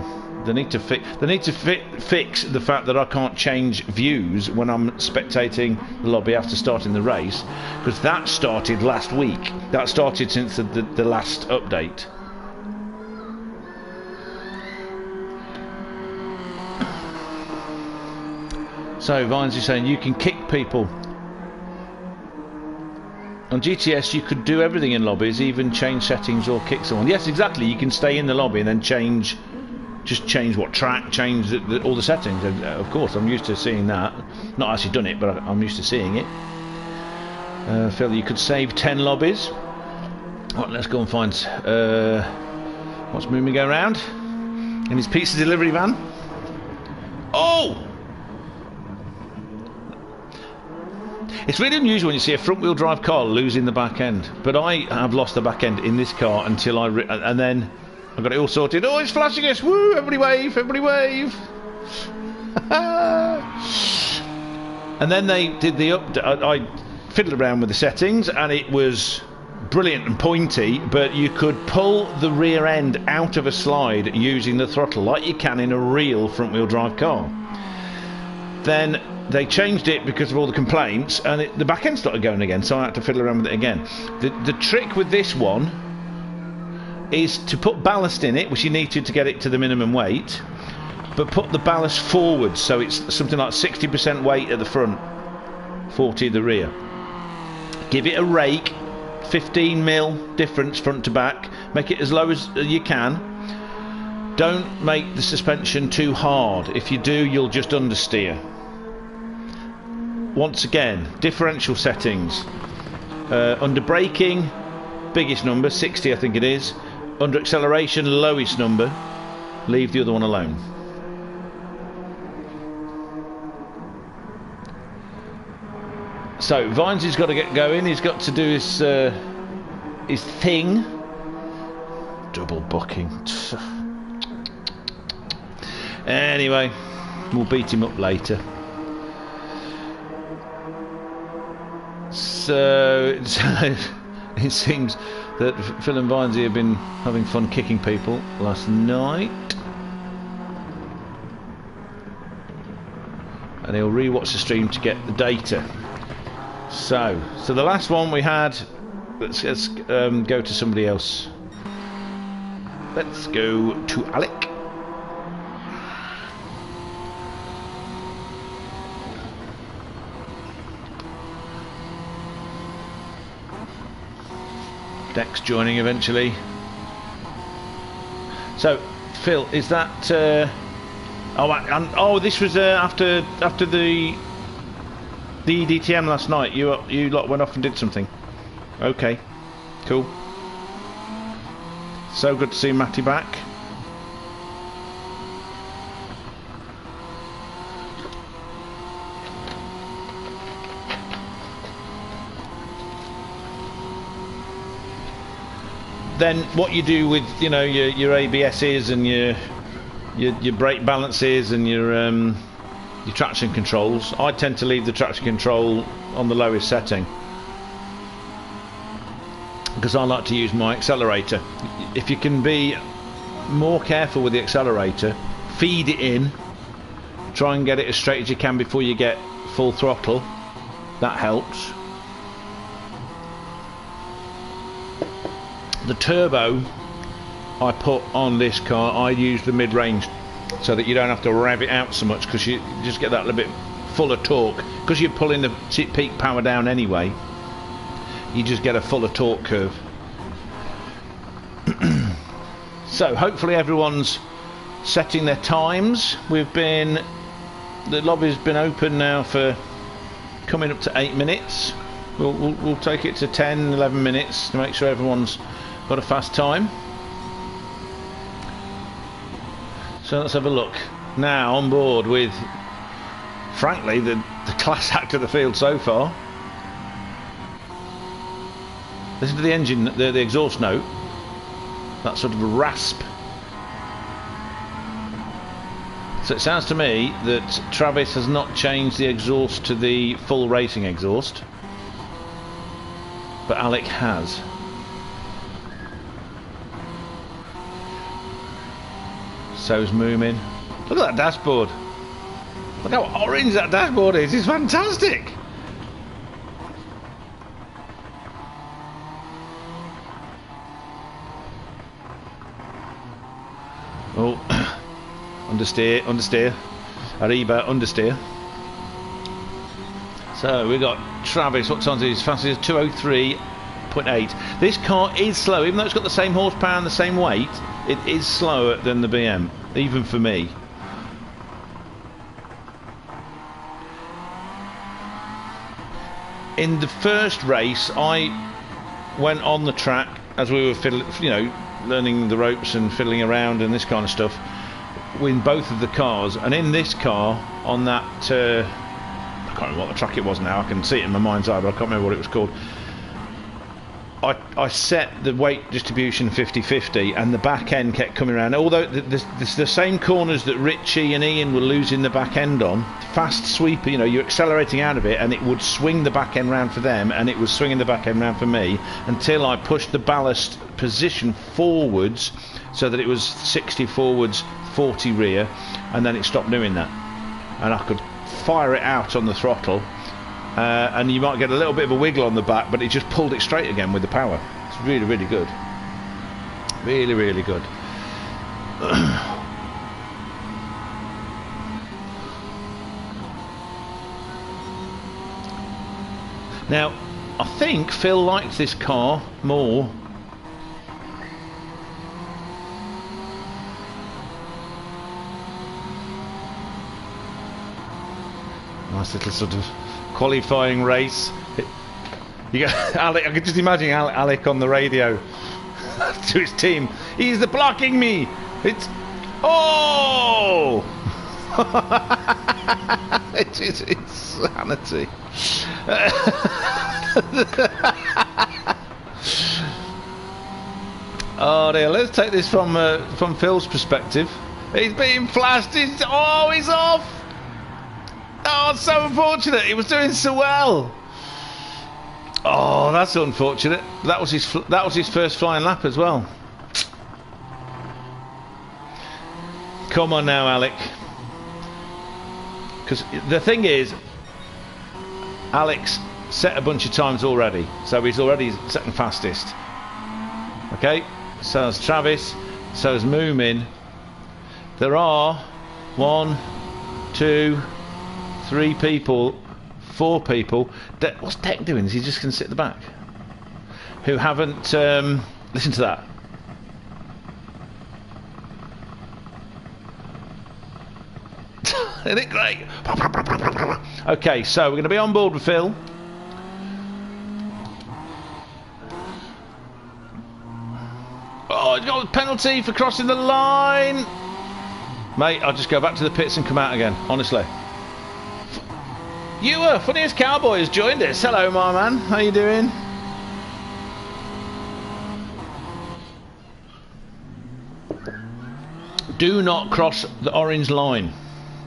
they need to fix the fact that I can't change views when I'm spectating the lobby after starting the race, because that started last week. That started since the last update. So Vines is saying you can kick people. On GTS you could do everything in lobbies, even change settings or kick someone. Yes, exactly. You can stay in the lobby and then change what track, change all the settings. Of course, I'm used to seeing that. Not actually done it, but I'm used to seeing it. Phil, you could save 10 lobbies. Right, let's go and find what's moving go around in his pizza delivery van. Oh! It's really unusual when you see a front-wheel drive car losing the back end, but I have lost the back end in this car until and then I got it all sorted. Oh, it's flashing us! Woo! Everybody wave! Everybody wave! And then they did the update. I fiddled around with the settings, and it was brilliant and pointy. But you could pull the rear end out of a slide using the throttle, like you can in a real front-wheel drive car. Then they changed it because of all the complaints, and the back end started going again, so I had to fiddle around with it again. The trick with this one is to put ballast in it, which you need to get it to the minimum weight, but put the ballast forward, so it's something like 60% weight at the front, 40 at the rear. Give it a rake, 15mm difference front to back, make it as low as you can. Don't make the suspension too hard. If you do, you'll just understeer. Once again, differential settings. Under braking, biggest number, 60 I think it is. Under acceleration, lowest number. Leave the other one alone. So Vines has got to get going. He's got to do his thing. Double booking. Anyway, we'll beat him up later. So it seems that Phil and Vinesy have been having fun kicking people last night, and he'll re-watch the stream to get the data. So the last one we had. Let's go to somebody else. Let's go to Alec. Dex joining eventually. So, Phil, is that? This was after the EDTM last night. You lot went off and did something. Okay, cool. So good to see Matty back. Then what you do with your ABSs and your brake balances and your traction controls, I tend to leave the traction control on the lowest setting. because I like to use my accelerator. If you can be more careful with the accelerator, feed it in, try and get it as straight as you can before you get full throttle. That helps. The turbo I put on this car, I use the mid-range so that you don't have to rev it out so much, because you just get that little bit fuller torque. Because you're pulling the peak power down anyway, you just get a fuller torque curve. So hopefully everyone's setting their times. The lobby's been open now for coming up to 8 minutes. We'll take it to 10, 11 minutes to make sure everyone's got a fast time. So let's have a look. Now on board with, frankly, the class act of the field so far. Listen to the engine, the exhaust note. That sort of a rasp. So it sounds to me that Travis has not changed the exhaust to the full racing exhaust, but Alec has. So's Moomin. Look at that dashboard. Look how orange that dashboard is. It's fantastic. Oh, understeer. Arriba, understeer. So we got Travis. What time is his fastest? 203.8. This car is slow, even though it's got the same horsepower and the same weight. It is slower than the BM, even for me. In the first race, I went on the track as we were learning the ropes and fiddling around and this kind of stuff with both of the cars. And in this car, on that, I can't remember what the track it was now. I can see it in my mind's eye, but I can't remember what it was called. I set the weight distribution 50-50, and the back end kept coming around. Although the same corners that Richie and Ian were losing the back end on, fast sweeper, you're accelerating out of it, and it would swing the back end round for them, and it was swinging the back end round for me, until I pushed the ballast position forwards, so that it was 60 forwards, 40 rear, and then it stopped doing that, and I could fire it out on the throttle. And you might get a little bit of a wiggle on the back, but it just pulled it straight again with the power. It's really, really good. Really, really good. Now, I think Phil likes this car more. Nice little sort of qualifying race. You got Alec. I could just imagine Alec on the radio to his team. He's blocking me. It's it's insanity. Oh dear. Let's take this from Phil's perspective. He's being flashed. He's off. Oh, it's so unfortunate. He was doing so well. Oh, that's unfortunate. That was his first flying lap as well. Come on now, Alec. Because the thing is, Alec's set a bunch of times already, so he's already second fastest. Okay, so's Travis, so's Moomin. There are 1, 2, 3 people, 4 people. What's Deck doing? Is he just going to sit at the back? Who haven't listen to that. Isn't it great? Okay, so we're going to be on board with Phil. Oh, he's got a penalty for crossing the line. Mate, I'll just go back to the pits and come out again, honestly. You were Funniest Cowboy has joined us. Hello, my man. How you doing? Do not cross the orange line.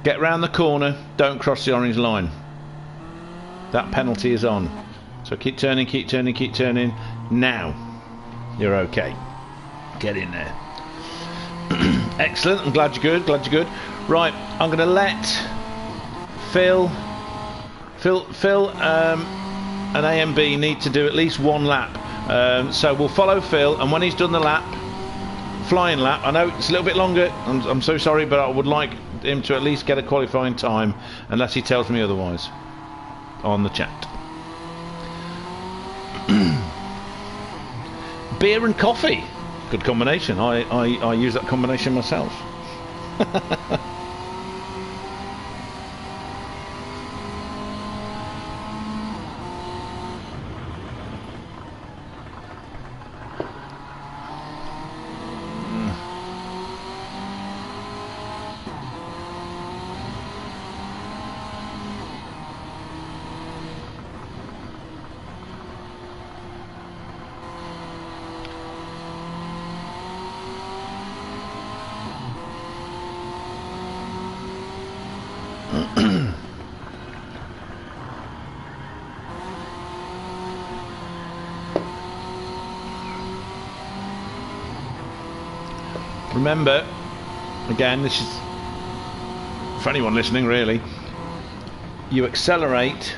Get round the corner. Don't cross the orange line. That penalty is on. So keep turning, keep turning, keep turning. Now. you're okay. Get in there. Excellent. I'm glad you're good. Glad you're good. Right, I'm going to let Phil, and A and B need to do at least one lap. So we'll follow Phil, and when he's done the lap, flying lap, I know it's a little bit longer, I'm so sorry, but I would like him to at least get a qualifying time, unless he tells me otherwise on the chat. Beer and coffee, good combination. I use that combination myself. Remember, again, this is for anyone listening really, you accelerate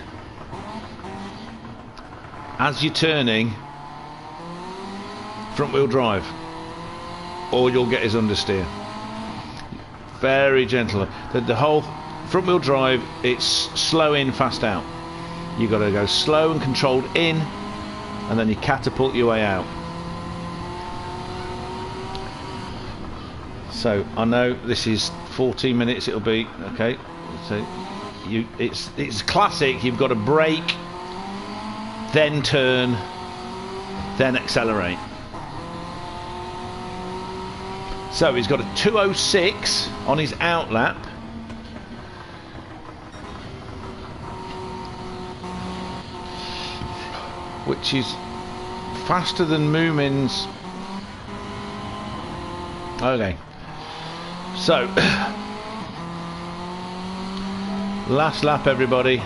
as you're turning front wheel drive. All you'll get is understeer. Very gentle. The whole front wheel drive, it's slow in, fast out. You've got to go slow and controlled in, and then you catapult your way out. So I know this is 14 minutes. It'll be okay. So it's classic. You've got to brake, then turn, then accelerate. So he's got a 2:06 on his out lap. Which is faster than Moomin's. Okay. So, last lap, everybody.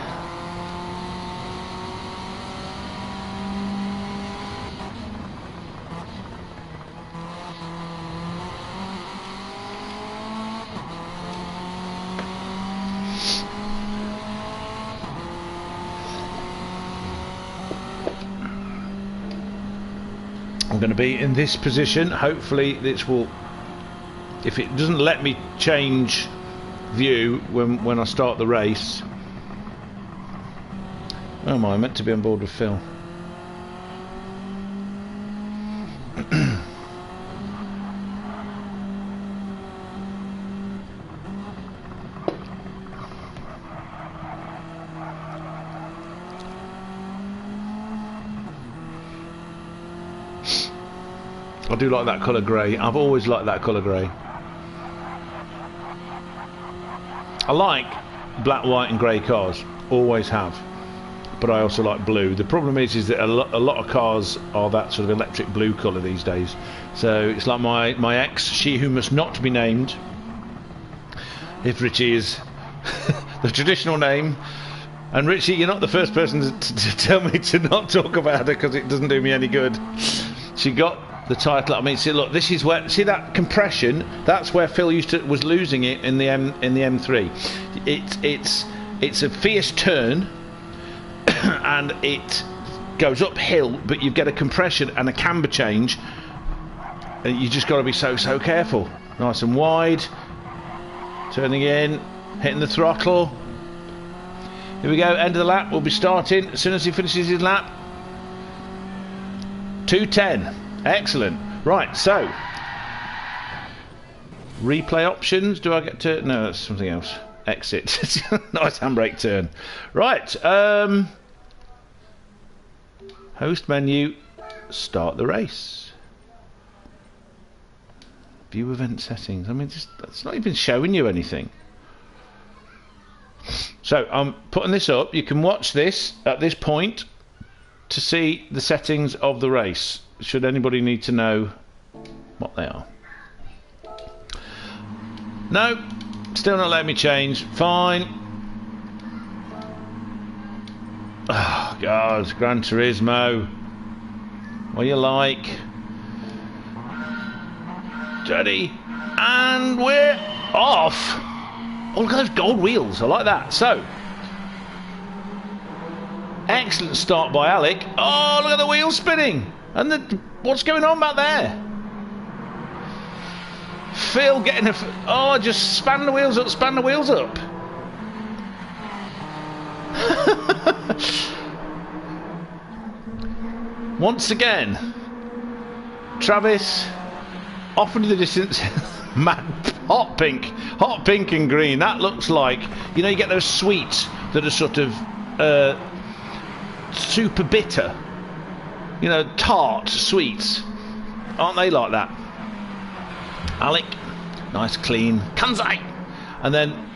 I'm going to be in this position. Hopefully this will, if it doesn't let me change view when I start the race. Oh my, I meant to be on board with Phil. I do like that colour grey. I've always liked that colour grey. I like black, white and grey cars. Always have. But I also like blue. The problem is that a lot of cars are that sort of electric blue colour these days. So it's like my ex, she who must not be named, if Richie is the traditional name. And Richie, you're not the first person to tell me to not talk about her, because it doesn't do me any good. She got the title. I mean, see, look, this is where, see that compression, that's where Phil was losing it in the M3. It's a fierce turn and it goes uphill, but you get a compression and a camber change, and you just got to be so careful. Nice and wide, turning in, hitting the throttle. Here we go, end of the lap. We'll be starting as soon as he finishes his lap. 2:10. Excellent. Right, so replay options. Do I get to? No, that's something else. Exit. Nice handbrake turn. Right. Host menu. Start the race. View event settings. I mean, that's not even showing you anything. So I'm putting this up. You can watch this at this point to see the settings of the race, should anybody need to know what they are. No, still not letting me change. Fine. Oh God, Gran Turismo. What you like? Steady. And we're off. Oh, look at those gold wheels. I like that. So, excellent start by Alec. Oh, look at the wheels spinning. And what's going on back there? Phil getting a... Oh, just span the wheels up, span the wheels up. Once again, Travis off into the distance. Mad, hot pink and green. That looks like, you know, you get those sweets that are sort of super bitter, you know, tart sweets, aren't they like that? Alec, nice clean Kanzai. And then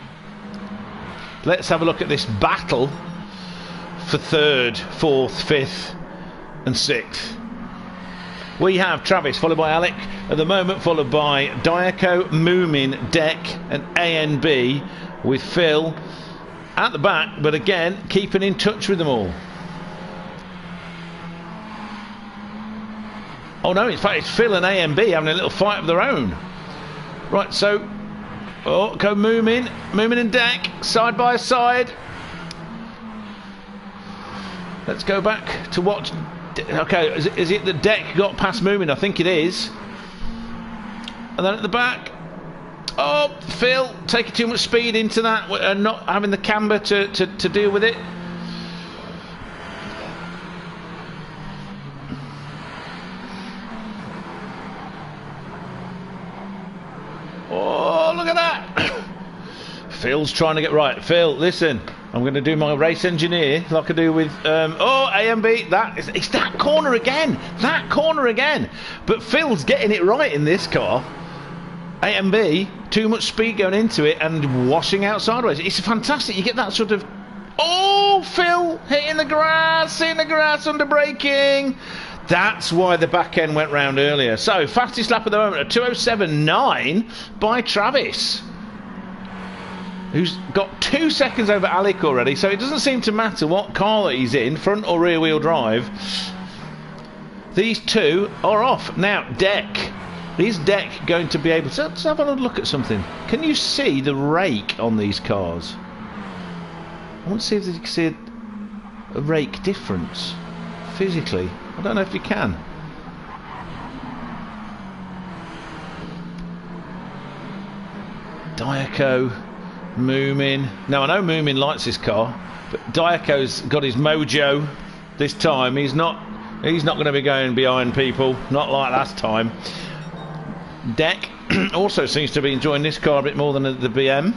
let's have a look at this battle for 3rd, 4th, 5th and 6th. We have Travis followed by Alec at the moment, followed by Diaco, Moomin, Deck and ANB, with Phil at the back, but again keeping in touch with them all. Oh no, in fact it's Phil and ANB having a little fight of their own. Right, so go Moomin and Deck side by side. Let's go back to what. Okay, is it that Deck got past Moomin? I think it is. And then at the back, oh, Phil taking too much speed into that and not having the camber to deal with it. Oh, look at that. Phil's trying to get right. Phil, listen, I'm going to do my race engineer like I do with AMB. It's that corner again. That corner again. But Phil's getting it right in this car. AMB, too much speed going into it and washing out sideways. It's fantastic. You get that sort of... Oh, Phil hitting the grass under braking. That's why the back end went round earlier. So, fastest lap at the moment at 2:07.9 by Travis, who's got 2 seconds over Alec already. So it doesn't seem to matter what car that he's in, front or rear wheel drive. These two are off. Now, Deck. Is Deck going to be able to... Let's have a look at something. Can you see the rake on these cars? I want to see if you can see a rake difference physically. I don't know if you can. Diaco, Moomin. Now I know Moomin likes this car, but Diaco's got his mojo this time. He's not going to be going behind people, not like last time. Deck also seems to be enjoying this car a bit more than the BM.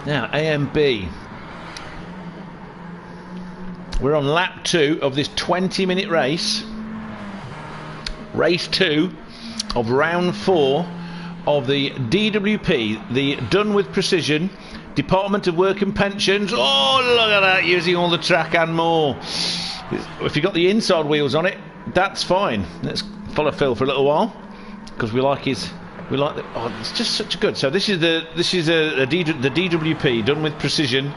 Now AMB. We're on lap 2 of this 20-minute race. Race 2 of round 4 of the DWP, the Done With Precision Department of Work and Pensions. Oh, look at that, using all the track and more. If you've got the inside wheels on it, that's fine. Let's follow Phil for a little while because we like the, oh, it's just such a good. So this is the DWP Done With Precision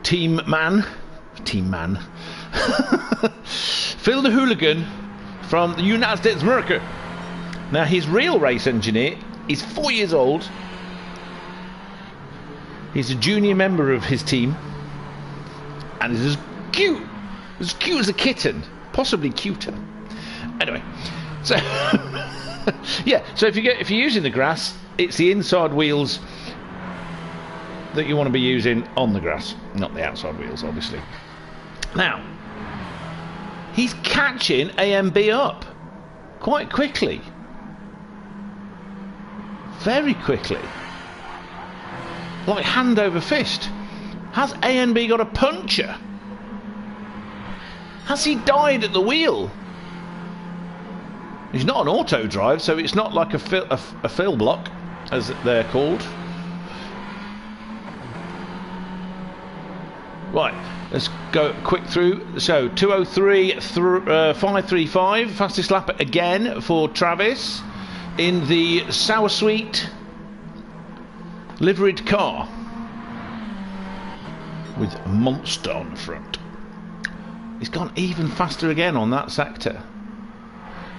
Team man. Phil the Hooligan from the United States of America. Now his real race engineer is 4 years old. He's a junior member of his team and is as cute as a kitten, possibly cuter. Anyway, so yeah, so if you're using the grass, it's the inside wheels that you want to be using on the grass, not the outside wheels, obviously. Now, he's catching AMB up quite quickly. Very quickly. Like hand over fist. Has ANB got a puncture? Has he died at the wheel? He's not an auto drive, so it's not like a fill block, as they're called. Right, let's go quick through. So 2:03.535, fastest lap again for Travis in the Sour Sweet liveried car with Monster on the front. He's gone even faster again on that sector.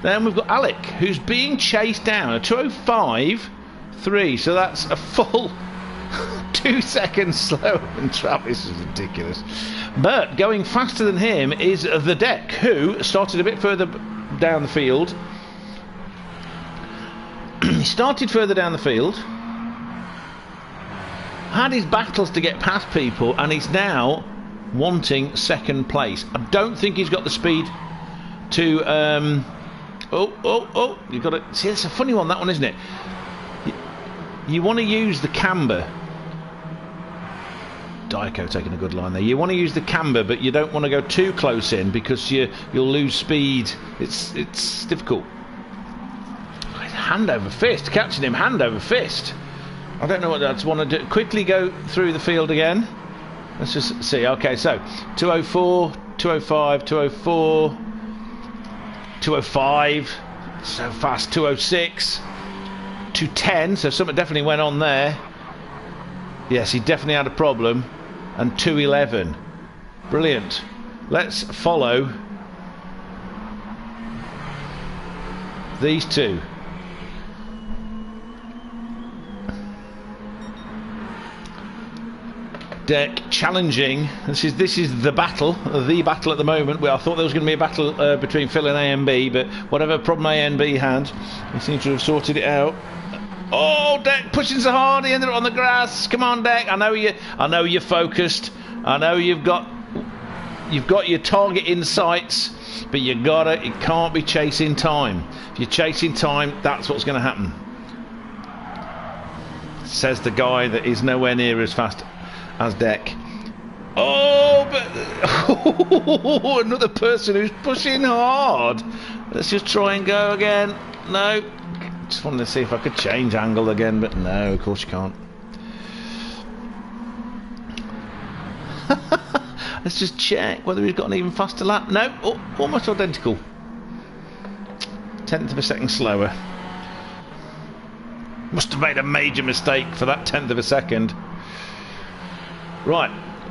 Then we've got Alec, who's being chased down a 2:05.3, so that's a full 2 seconds slower than Travis. Is ridiculous. But going faster than him is the Deck, who started a bit further down the field. He started further down the field, had his battles to get past people, and he's now wanting second place. I don't think he's got the speed to you've got to see, it's a funny one, that one, isn't it? You want to use the camber. Diaco taking a good line there. You want to use the camber, but you don't want to go too close in because you'll lose speed. It's difficult. Hand over fist, catching him hand over fist. I don't know what I just want to do. Quickly go through the field again. Let's just see. Okay, so 2:04, 2:05, 2:04, 2:05. So fast. 2:06, 2:10. So something definitely went on there. Yes, he definitely had a problem. And 2:11. Brilliant. Let's follow these two. Deck challenging. This is the battle at the moment. I thought there was going to be a battle between Phil and AMB, but whatever problem AMB had, he seems to have sorted it out. Oh, Deck pushing so hard, he ended up on the grass. Come on, Deck. I know you're focused. I know you've got your target in sights, but it can't be chasing time. If you're chasing time, that's what's going to happen. Says the guy that is nowhere near as fast as Deck. Oh, but another person who's pushing hard. Let's just try and go again. No, just wanted to see if I could change angle again, but no, of course you can't. Let's just check whether he's got an even faster lap. No, almost identical. 1/10 of a second slower. Must have made a major mistake for that 1/10 of a second. Right,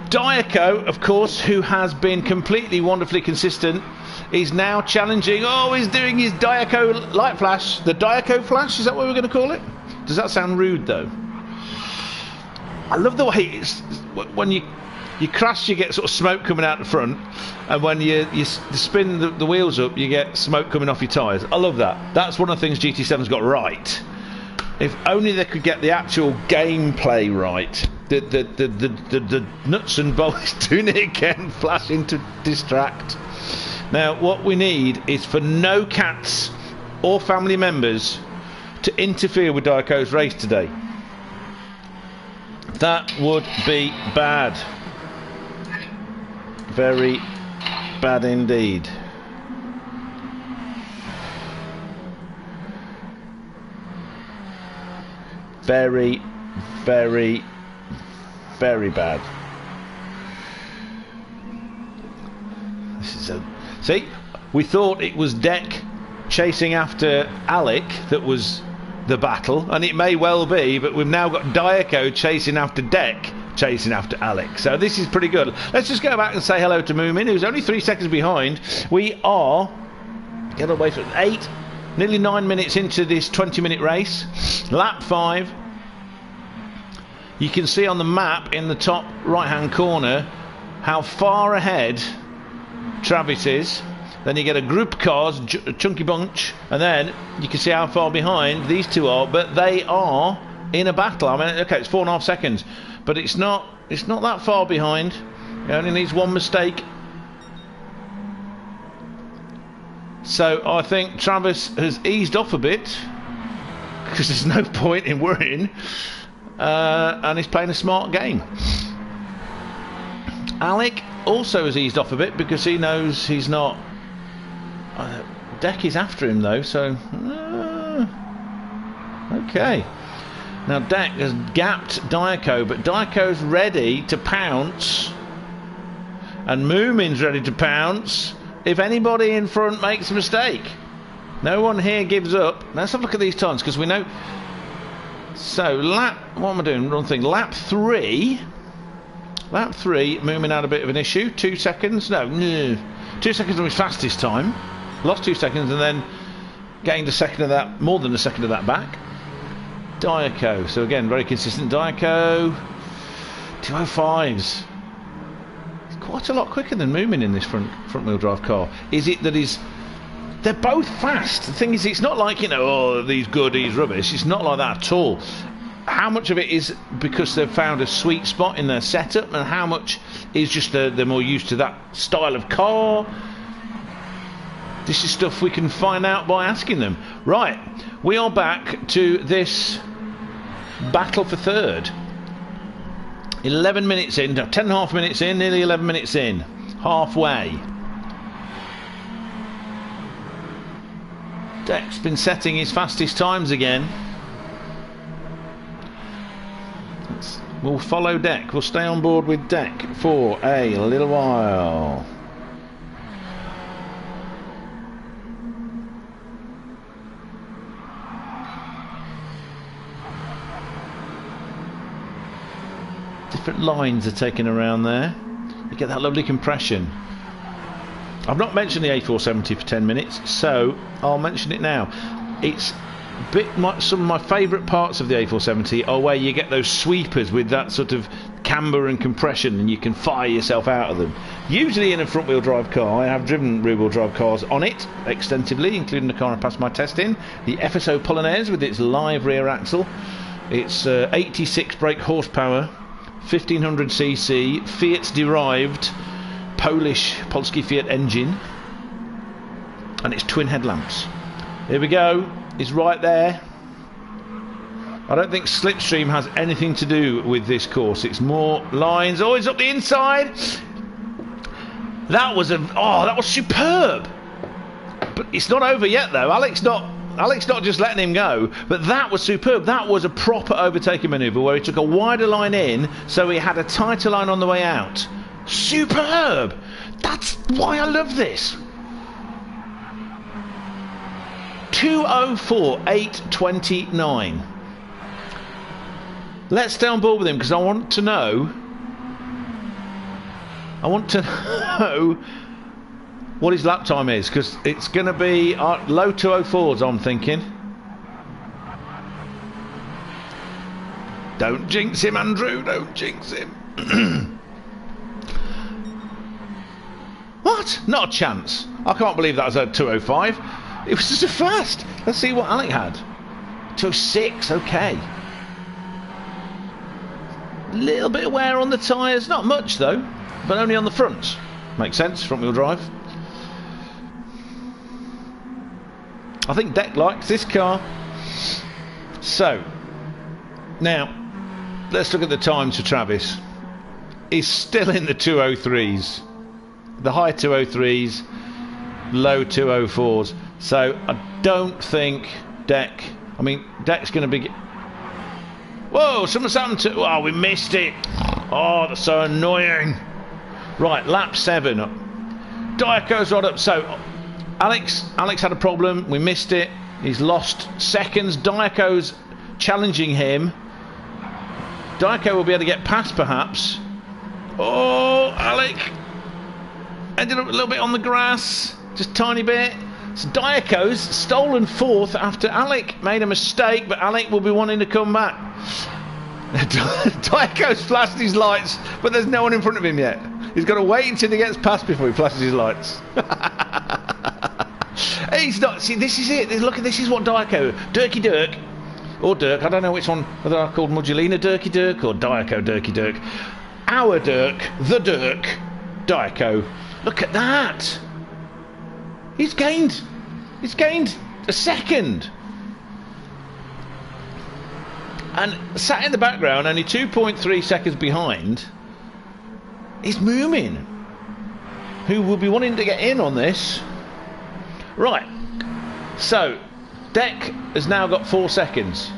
Diaco, of course, who has been completely wonderfully consistent, is now challenging. Oh, he's doing his Diaco light flash. The Diaco flash, is that what we're going to call it? Does that sound rude, though? I love the way it's, when you crash, you get sort of smoke coming out the front, and when you spin the wheels up, you get smoke coming off your tyres. I love that. That's one of the things GT7's got right. If only they could get the actual gameplay right. The nuts and bolts doing it again, flashing to distract. Now, what we need is for no cats or family members to interfere with Diaco's race today. That would be bad. Very bad indeed. Very, very, very bad. This is a... See, we thought it was Deck chasing after Alec that was the battle, and it may well be, but we've now got Diaco chasing after Deck, chasing after Alec. So this is pretty good. Let's just go back and say hello to Moomin, who's only 3 seconds behind. We are, get away from 8, nearly 9 minutes into this 20-minute race. Lap 5. You can see on the map in the top right-hand corner how far ahead Travis is. Then you get a group of cars, a chunky bunch, and then you can see how far behind these two are. But they are in a battle. I mean, okay, it's 4.5 seconds, but it's not that far behind. It only needs one mistake. So I think Travis has eased off a bit because there's no point in worrying, and he's playing a smart game. Alec also has eased off a bit because he knows he's not. Deck is after him though, so okay. Now Deck has gapped Diaco, but Diaco's ready to pounce, and Moomin's ready to pounce if anybody in front makes a mistake. No one here gives up. Let's have a look at these times because we know. So what am I doing? Wrong thing. Lap 3. Lap 3, Moomin had a bit of an issue. 2 seconds. No. 2 seconds on his fastest time. Lost 2 seconds and then gained a second of that, more than a second of that back. Diaco. So again, very consistent. Diaco. 205s. Quite a lot quicker than Moomin in this front wheel drive car. Is it that they're both fast? The thing is, it's not like, you know, oh, these good, he's rubbish. It's not like that at all. How much of it is because they've found a sweet spot in their setup, and how much is just they're more used to that style of car? This is stuff we can find out by asking them. Right, we are back to this battle for third. 11 minutes in, 10.5 minutes in, nearly 11 minutes in, halfway. Deck's been setting his fastest times again. We'll follow Deck, we'll stay on board with Deck for a little while. Different lines are taken around there. You get that lovely compression. I've not mentioned the A470 for 10 minutes, so I'll mention it now. It's some of my favourite parts of the A470 are where you get those sweepers with that sort of camber and compression, and you can fire yourself out of them. Usually in a front wheel drive car. I have driven rear wheel drive cars on it extensively, including the car I passed my test in, the FSO Polonaise with its live rear axle. It's 86 brake horsepower, 1500cc, Fiat derived Polski Fiat engine, and it's twin headlamps. Here we go, it's right there. I don't think slipstream has anything to do with this course. It's more lines. Oh, it's up the inside. That was superb. But it's not over yet though. Alex not just letting him go, but that was superb. That was a proper overtaking manoeuvre where he took a wider line in, so he had a tighter line on the way out. Superb! That's why I love this. 2:04.829. Let's stay on board with him because I want to know what his lap time is, because it's going to be low 2:04s, I'm thinking. Don't jinx him, Andrew, don't jinx him. What? Not a chance. I can't believe that was a 2:05. It was just so fast. Let's see what Alec had. 2:06, okay. Little bit of wear on the tyres, not much though, but only on the fronts. Makes sense, front wheel drive. I think Deck likes this car. So, now, let's look at the times for Travis. He's still in the 2:03s. The high 2:03s, low 2:04s. So, I don't think Deck's going to be... Whoa, something's happened to... Oh, we missed it. Oh, that's so annoying. Right, lap 7. Diaco's right up. So, Alex had a problem. We missed it. He's lost seconds. Diaco's challenging him. Diaco will be able to get past, perhaps. Oh, Alec ended up a little bit on the grass. Just a tiny bit. So Diaco's stolen fourth after Alec made a mistake, but Alec will be wanting to come back. Diaco's flashed his lights, but there's no one in front of him yet. He's got to wait until he gets past before he flashes his lights. He's not. See, this is it. Look, this is what Diaco, Dirky Dirk, or Dirk. I don't know which one. Whether I called Mudgelina Dirky Dirk or Diaco Dirky Dirk. Our Dirk, the Dirk, Diaco. Look at that. He's gained a second. And sat in the background, only 2.3 seconds behind, is Moomin, who will be wanting to get in on this. Right, so Deck has now got 4 seconds.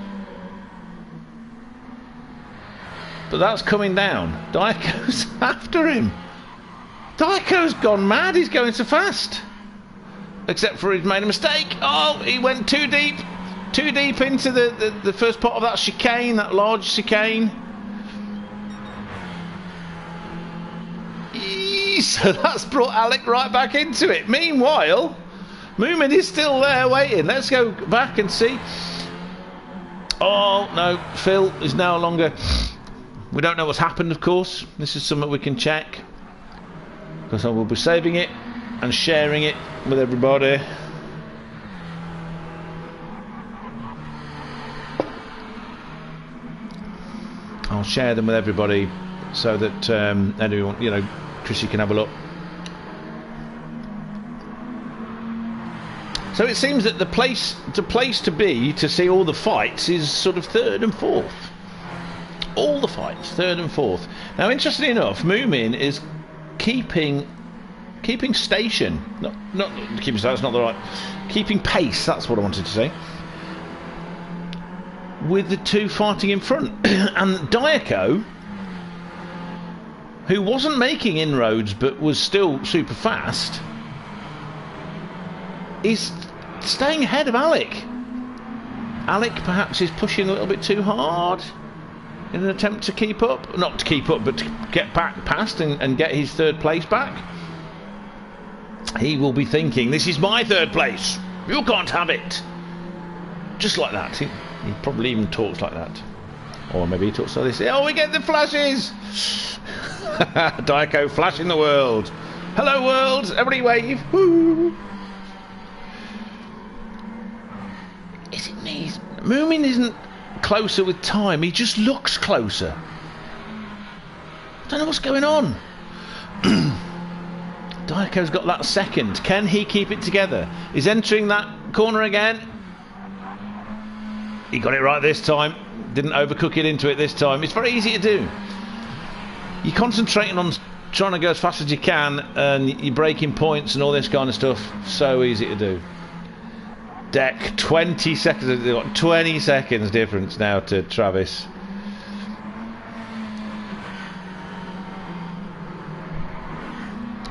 But that's coming down. Diaco's after him. Diaco's gone mad, he's going so fast. Except for he's made a mistake. Oh, he went too deep into the first part of that chicane, that large chicane. So that's brought Alec right back into it. Meanwhile, Moomin is still there waiting. Let's go back and see. Oh, no, Phil is no longer... We don't know what's happened, of course. This is something we can check, because I will be saving it and sharing it with everybody. I'll share them with everybody so that anyone, you know, Chrissy can have a look. So it seems that the place to be to see all the fights is sort of third and fourth. All the fights, third and fourth. Now, interestingly enough, Moomin is keeping station. Not keeping station. That's not the right. Keeping pace. That's what I wanted to say. With the two fighting in front, and Diaco, who wasn't making inroads but was still super fast, is staying ahead of Alec. Alec perhaps is pushing a little bit too hard in an attempt to keep up. Not to keep up, but to get back past and get his third place back. He will be thinking, this is my third place. You can't have it. Just like that. He probably even talks like that. Or maybe he talks like this. Oh, we get the flashes! Diaco flashing the world. Hello, world. Everybody wave. Woo! Is it me? Moomin isn't closer with time. He just looks closer. I don't know what's going on. Diaco's got that second. Can he keep it together? He's entering that corner again. He got it right this time. Didn't overcook it into it this time. It's very easy to do. You're concentrating on trying to go as fast as you can, and you're breaking points and all this kind of stuff. So easy to do. Deck 20 seconds. They've got 20 seconds difference now to Travis.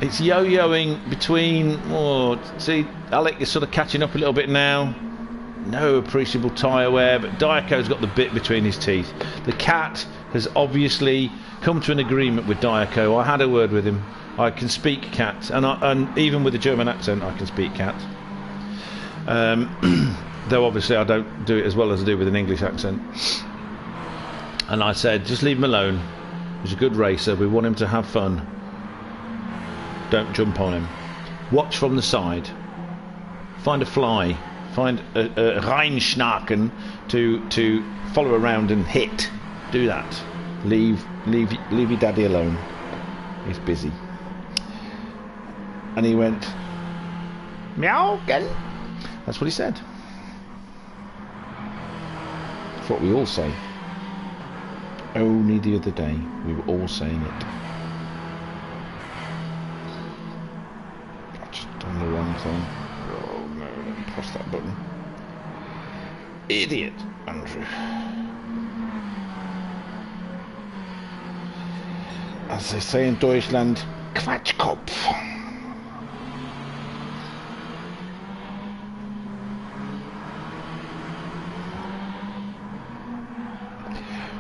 It's yo-yoing between. Oh, see, Alec is sort of catching up a little bit now. No appreciable tyre wear, but Diaco's got the bit between his teeth. The cat has obviously come to an agreement with Diaco. I had a word with him. I can speak cat, and even with a German accent, I can speak cat. Though obviously I don't do it as well as I do with an English accent. And I said, just leave him alone. He's a good racer. We want him to have fun. Don't jump on him. Watch from the side. Find a fly. Find a Reinschnaken to follow around and hit. Do that. Leave your daddy alone. He's busy. And he went, meow again. That's what he said. That's what we all say. Only the other day we were all saying it. I've just done the wrong thing. Oh no, let me press that button. Idiot, Andrew. As they say in Deutschland, Quatschkopf.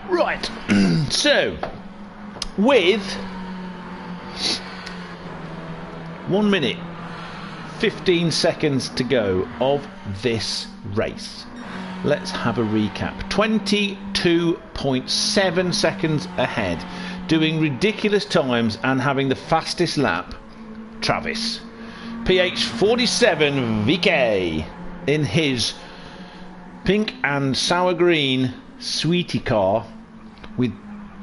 Right, so with 1 minute 15 seconds to go of this race, let's have a recap. 22.7 seconds ahead, doing ridiculous times and having the fastest lap, Travis. PH 47 VK in his pink and sour green sweetie car with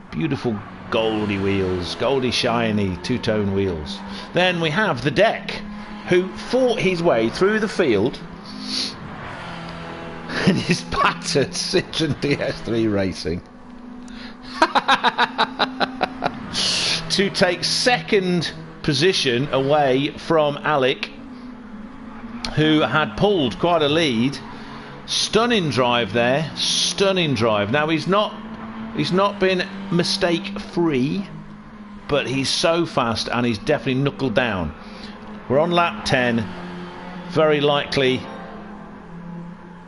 beautiful goldy wheels, goldy shiny two-tone wheels. Then we have the deck, who fought his way through the field in his battered Citroen DS3 Racing to take second position away from Alec, who had pulled quite a lead. Stunning drive there, stunning drive. Now he's not been mistake free, but he's so fast and he's definitely knuckled down. We're on lap 10. Very likely,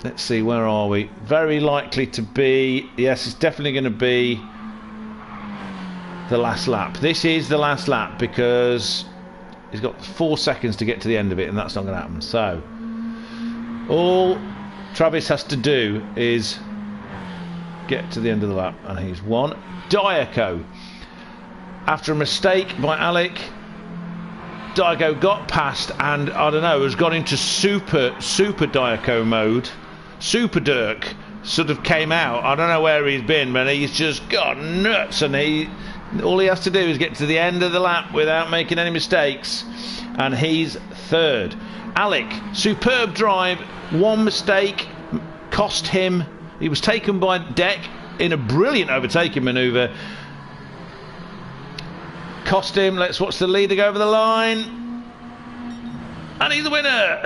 let's see, where are we? Very likely to be, yes, it's definitely going to be the last lap. This is the last lap because He's got 4 seconds to get to the end of it, and that's not going to happen. So all Travis has to do is get to the end of the lap, and he's won. Diaco, after a mistake by Alec, Diaco got past, and I don't know, has gone into super Diaco mode. Super Dirk sort of came out. I don't know where he's been, but he's just gone nuts, and all he has to do is get to the end of the lap without making any mistakes, and he's third. Alec, superb drive. One mistake cost him. He was taken by Deck in a brilliant overtaking manoeuvre. Cost him. Let's watch the leader go over the line, and he's the winner.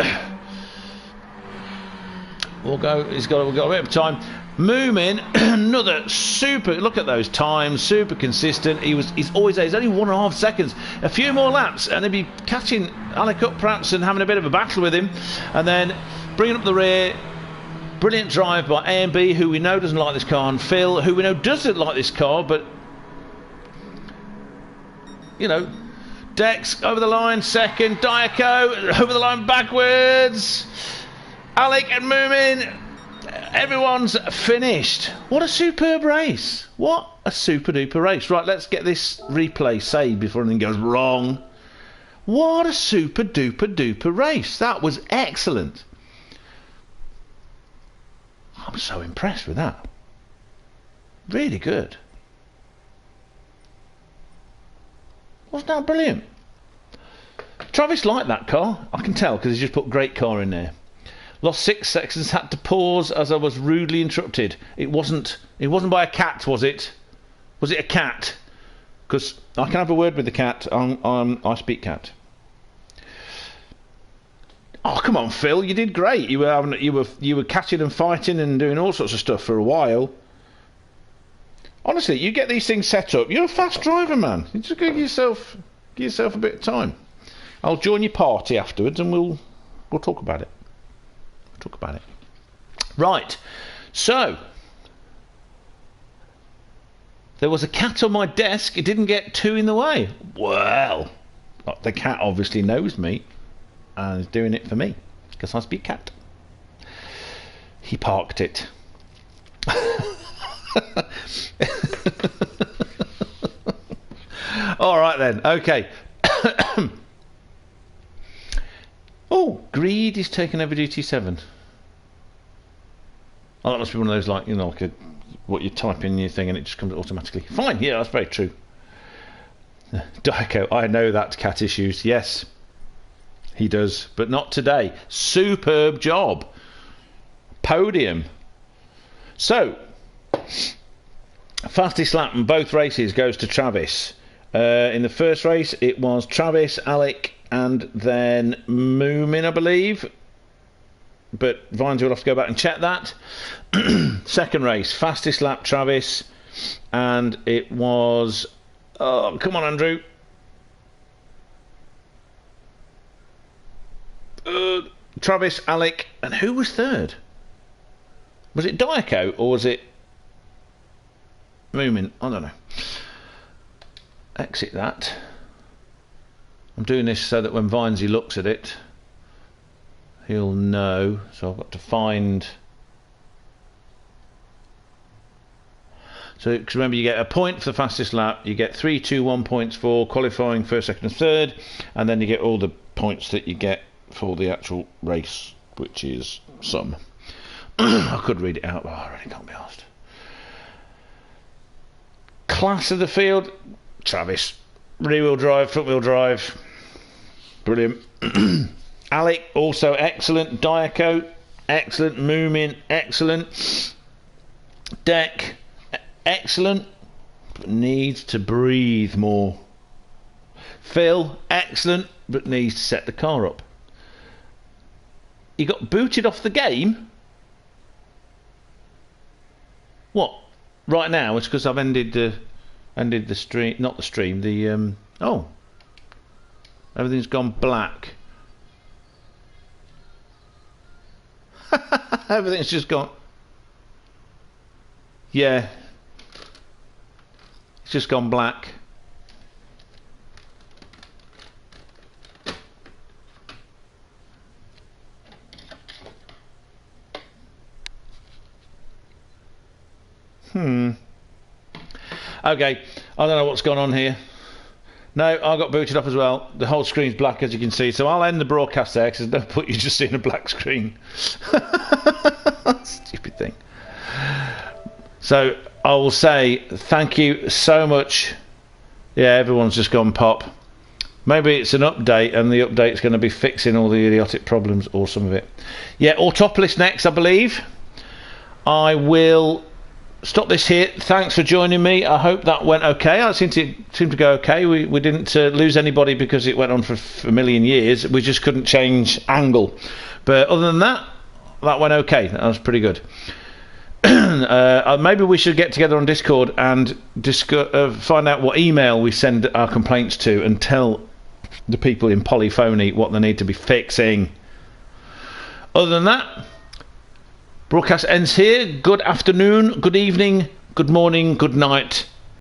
We've got a bit of time. Moomin, another super. Look at those times, super consistent. He's always there. He's only 1.5 seconds. A few more laps, and he'll be catching Alec up perhaps and having a bit of a battle with him, and then bringing up the rear. Brilliant drive by A and B, who we know doesn't like this car, and Phil, who we know doesn't like this car, but you know, Dex over the line, second. Diaco over the line backwards. Alec and Moomin, everyone's finished. What a superb race. What a super duper race. Right, let's get this replay saved before anything goes wrong. What a super duper race. That was excellent. I'm so impressed with that. Really good. Wasn't that brilliant? Travis liked that car. I can tell because he's just put great car in there. Lost 6 seconds, had to pause as I was rudely interrupted. It wasn't by a cat, was it? Was it a cat? Because I can have a word with the cat. I speak cat. Oh, come on, Phil, you did great. You were catching and fighting and doing all sorts of stuff for a while. Honestly, you get these things set up. You're a fast driver, man. You just give yourself a bit of time. I'll join your party afterwards, and we'll talk about it. Right, so there was a cat on my desk. It didn't get 2 in the way. Well, the cat obviously knows me and is doing it for me because I speak cat. He parked it. All right then. Okay. Oh, greed is taken over GT7. Oh, that must be one of those, like, you know, like what you type in your thing and it just comes automatically. Fine, yeah, that's very true. Diaco, I know that cat issues. Yes, he does, but not today. Superb job. Podium. So, fastest lap in both races goes to Travis. In the first race, it was Travis, Alec, and then Moomin, I believe. But Vines will have to go back and check that. Second race, fastest lap, Travis. And it was... Oh, come on, Andrew. Travis, Alec, and who was third? Was it Diaco or was it Moomin? I don't know. Exit that. I'm doing this so that when Vinesy looks at it, he'll know. So I've got to find. So, because remember, you get a point for the fastest lap, you get 3, 2, 1 points for qualifying first, second, and third, and then you get all the points that you get for the actual race, which is some. I could read it out, but I really can't be asked. Class of the field, Travis. Rear wheel drive, front wheel drive, brilliant. Alec, also excellent. Diaco, excellent. Moomin, excellent. Deck, excellent, but needs to breathe more. Phil, excellent, but needs to set the car up. He got booted off the game. What? Right now? It's because I've ended the stream. Not the stream. The oh, everything's gone black. Everything's just gone. Yeah, it's just gone black. Okay, I don't know what's going on here. No, I got booted up as well. The whole screen's black, as you can see. So I'll end the broadcast there, because there's no point you just seeing a black screen. Stupid thing. So I will say thank you so much. Yeah, everyone's just gone pop. Maybe it's an update, and the update's going to be fixing all the idiotic problems, or some of it. Yeah, Autopolis next, I believe. I will stop this here. Thanks for joining me. I hope that went okay. I seem to go okay. We didn't lose anybody because it went on for a million years. We just couldn't change angle. But other than that, that went okay. That was pretty good. Maybe we should get together on Discord and find out what email we send our complaints to, and tell the people in Polyphony what they need to be fixing. Other than that, broadcast ends here. Good afternoon, good evening, good morning, good night,